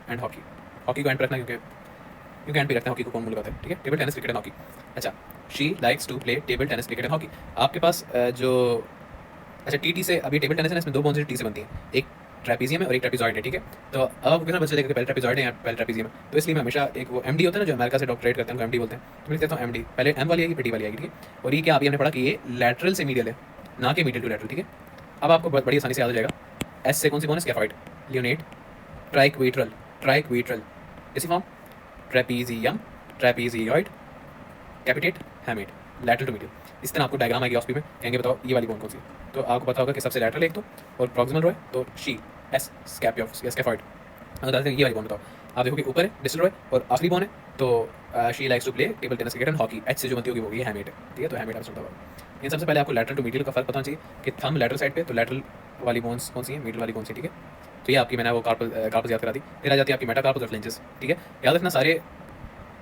and hockey. Hockey को एंड पर रखना, क्योंकि एंड पे रखना, हॉकी को कौन मुँह लगाता है, ठीक है। Table tennis cricket and hockey. अच्छा, she likes to play table tennis cricket and hockey. आपके पास जो, अच्छा टी से, अभी टेबल टेनिस है ना, इसमें दो बोन्स टी से बनती हैं, एक ट्रेपीजियम है और एक ट्रेपीजॉइड है, ठीक है। तो अब आपको कितना पता चलेगा कि पहले ट्रेपीजॉइड है या पहले ट्रेपीजियम है, तो इसलिए मैं हमेशा एक वो एमडी होता है ना, जो अमेरिका से डॉक्टरेट करते हैं, उनको एमडी बोलते हैं, तो मैं लिखता हूँ एमडी, पहले एम वाली आएगी फिर डी वाली आएगी, ठीक है। और ये क्या अभी हमने पढ़ा कि ये लैटरल से मीडियल है, ना कि मीडियल टू लैटरल, ठीक है। अब आपको बड़ी आसानी से याद हो जाएगा, एस से कौन सी बोन है, स्केफॉइड, ल्यूनेट, ट्राइक्विट्रल, ट्राइक्विट्रल, इसी form, trapezium, trapezoid, capitate, hamate, lateral to medial. इस तरह आपको डायग्राम आएगी ऑस्पी में, कहेंगे बताओ ये वाली बोन कौन सी है, तो आपको पता होगा कि सबसे लैटरल एक और प्रॉक्सिमल रो है, तो शी एस स्कैफॉइड। अगर ये वाली बोन बताओ, आप देखो कि ऊपर है डिस्टल रो है और आखिरी बोन है, तो she likes to play table tennis cricket and hockey, H से जो बनती होगी वो ये हैमेट है, ठीक है। तो हैमेट आप समझा होगा। इन सबसे पहले आपको लैटरल टू मीडियल का फर्क पता चाहिए कि थंब लैटरल साइड पे, तो लैटरल वाली बोन्स कौन सी है, मीडियल वाली कौन सी, ठीक है। तो ये आपकी मैंने वो कार्पस याद करा दी। फिर आ जाती है आपकी मेटाकार्पस और फ्लेंजेस, ठीक है। याद रखना सारे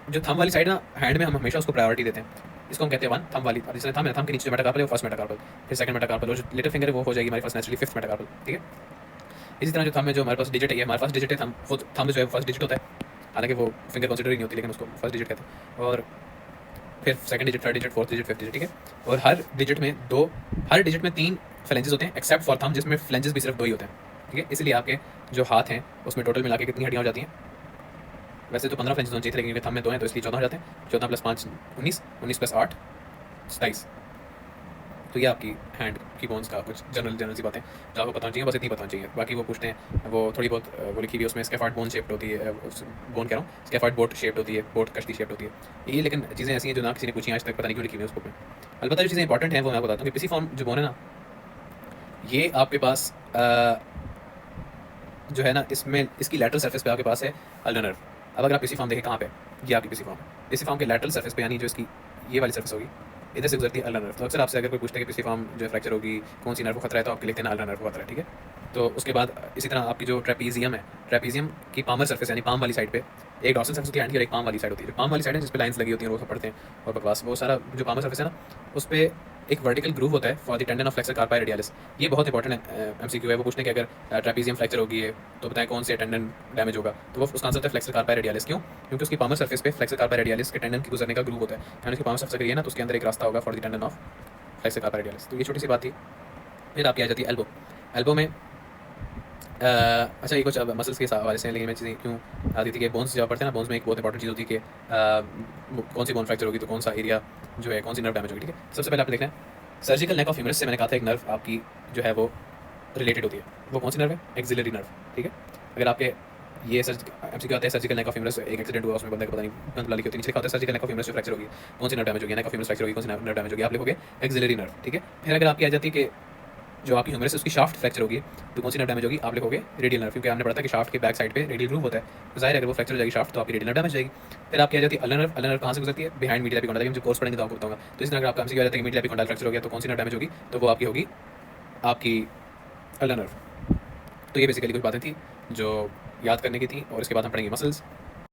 जो थंब वाली साइड ना हैंड में हम हमेशा उसको प्रायोरिटी देते हैं, इसको हम कहते हैं वन थंब वाली। अब जिसने थंब के नीचे जो मेटाकार्पल है वो फर्स्ट मेटाकार्पल, फिर सेकंड मेटाकार्पल, और जो लिटिल फिंगर है वो हो जाएगी हमारे पास नेचुरली फिफ्थ मेटाकार्पल, ठीक है। इसी तरह जो थंब में जो हमारे पास डिजिट है, ये हमारे पास डिजिट है, थंब जो है फर्स्ट डिजिट होता है, हालांकि वो फिंगर कंसिडर ही नहीं होती, लेकिन उसको फर्स्ट डिजिट कहते हैं। और फिर second digit, third digit, fourth digit, fifth digit, ठीक है। और हर डिजिट में 3 फ्लेंजेस होते हैं, एक्सेप्ट फॉर थंब जिसमें फ्लेंजेस भी सिर्फ 2 ही होते हैं, ठीक है। इसलिए आपके जो हाथ हैं उसमें टोटल मिला के कितनी हड्डियाँ हो जाती हैं, वैसे तो 15 फ्लेंजेस होने चाहिए, लेकिन थंब में 2 हैं तो इसलिए 14 हो जाते हैं। 14 + 5 19, 19 + 8 27। तो ये आपकी हैंड की बोन्स का कुछ जनरल सी बातें जो आपको पता चाहिए, बस इतनी पता चाहिए। बाकी वो पूछते हैं, वो थोड़ी बहुत वो लिखी हुई है उसमें, स्कैफॉइड बोन शेप्ड होती है, बोन कह रहा हूँ, स्कैफॉइड बोट शेप्ड होती है, बोट कश्ती शेप्ड होती है। ये लेकिन चीज़ें ऐसी हैं जो ना किसी ने पूछी आज तक, पता नहीं क्यों लिखी हुई है उस बुक में। अलबत्ता जो चीज़ें इंपॉर्टेंट हैं वो मैं आपको बताता हूँ कि पिसिफॉर्म जो बोन है ना, ये आपके पास जो है ना, इसमें इसकी लैटरल सरफेस पे आपके पास है अल्नर नर्व। अब अगर आप पिसिफॉर्म देखें कहाँ पे, ये आपकी पिसिफॉर्म है, पिसिफॉर्म के लैटरल सरफेस पे, यानी जो इसकी ये वाली सरफेस होगी, इधर से गुजरती है अल्नर नर्व। तो अक्सर आपसे अगर कोई पूछते हैं कि पिसिफॉर्म जो फ्रैक्चर होगी कौन सी नर्व को खतरा है, तो आपके लिखते हैं अल्नर नर्व को खतरा है, ठीक है। तो उसके बाद इसी तरह आपकी जो ट्रेपीजियम है, ट्रेपीजियम की पामर सरफेस यानी पाम वाली साइड पे एक डॉर्सल सरफेस होती है हैंड की, और एक पाम वाली साइड होती है। जो पाम वाली साइड है जिस पे लाइंस लगी होती हैं, वो सब पढ़ते हैं और बकवास, वो सारा जो पामर सरफेस है ना, उस पर एक वर्टिकल ग्रूव होता है for the tendon of flexor कार्पाई radialis. ये बहुत इंपॉर्टेंट है, एमसीक्यू है। वो पूछते हैं कि अगर ट्रेपीजियम फ्रैक्चर होगी है तो बताएं कौन से टेंडन डैमेज होगा, तो वो उसका आंसर होता है फ्लेक्सर कार्पाई रेडियालिस। क्यों? क्योंकि उसकी पामर सरफेस पे फ्लेक्सर कार्पाई रेडियालिस के टेंडन की गुजरने का ग्रूव होता है, यानी उसकी पामर सरफेस अगर ये ना, तो उसके अंदर एक रास्ता होगा for the tendon of flexor कार्पाई radialis. तो ये छोटी सी बात थी। फिर आपकी आ जाती है एल्बो। एल्बो में अच्छा, ये कुछ अब मसल्स के हवाले से, लेकिन मैं चीज़ें क्यों आती थी कि बोन्स जब पढ़ते हैं ना, बोन्स में एक बहुत इंपॉर्टेंट चीज़ होती है कि कौन सी बोन फ्रैक्चर होगी तो कौन सा एरिया जो है, कौन सी नर्व डैमेज होगी, ठीक है। सबसे पहले आप देखना है सर्जिकल नेक ऑफ ह्यूमरस से, मैंने कहा था एक नर्व आपकी जो है वो रिलेटेड होती है, वो कौन सी नर्व है, एक्सिलरी नर्व, ठीक है। अगर आपके ये एमसीक्यू आता है सर्जिकल नेक ऑफ ह्यूमरस, एक एक्सीडेंट हुआ उसमें बंदे को पता नहीं गंद लिखी होती है, नीचे लिखा होता है surgical neck of humerus fracture होगी, कौन सी नर्व डैमेज होगी, नेक ऑफ ह्यूमरस फ्रैक्चर होगी, कौन सी नर्व डैमेज होगी, आप लिखोगे एक्सिलरी नर्व, ठीक है। फिर अगर आपकी आ जाती है कि जो आपकी ह्यूमरस है उसकी शाफ्ट फ्रैक्चर होगी, तो कौन सी नर्व डैमेज होगी, आप लिखोगे रेडियल नर्व, क्योंकि हमने पढ़ा था कि शाफ्ट के बैक साइड पे रेडियल ग्रूव होता है, तो जाहिर है अगर वो फ्रैक्चर हो जाएगी शाफ्ट तो आपकी रेडियल नर्व डैमेज जाएगी। फिर आपकी आ जाती है अल्नर नर्व। अल्नर नर्व कहाँ से गुजरती है, बिहाइंड मीडियल एपिकोंडाइल, हम जो कोर्स पढ़ेंगे तो आपको बताऊंगा। तो इस तरह अगर आपका एमसीक्यू आ जाता है कि मीडियल एपिकोंडाइल फ्रैक्चर हो गया तो कौन सी नर्व डैमेज होगी, तो वो आपकी होगी आपकी अल्नर नर्व। तो ये बेसिकली कुछ बातें थी जो याद करने की थी, और इसके बाद हम पढ़ेंगे मसल्स,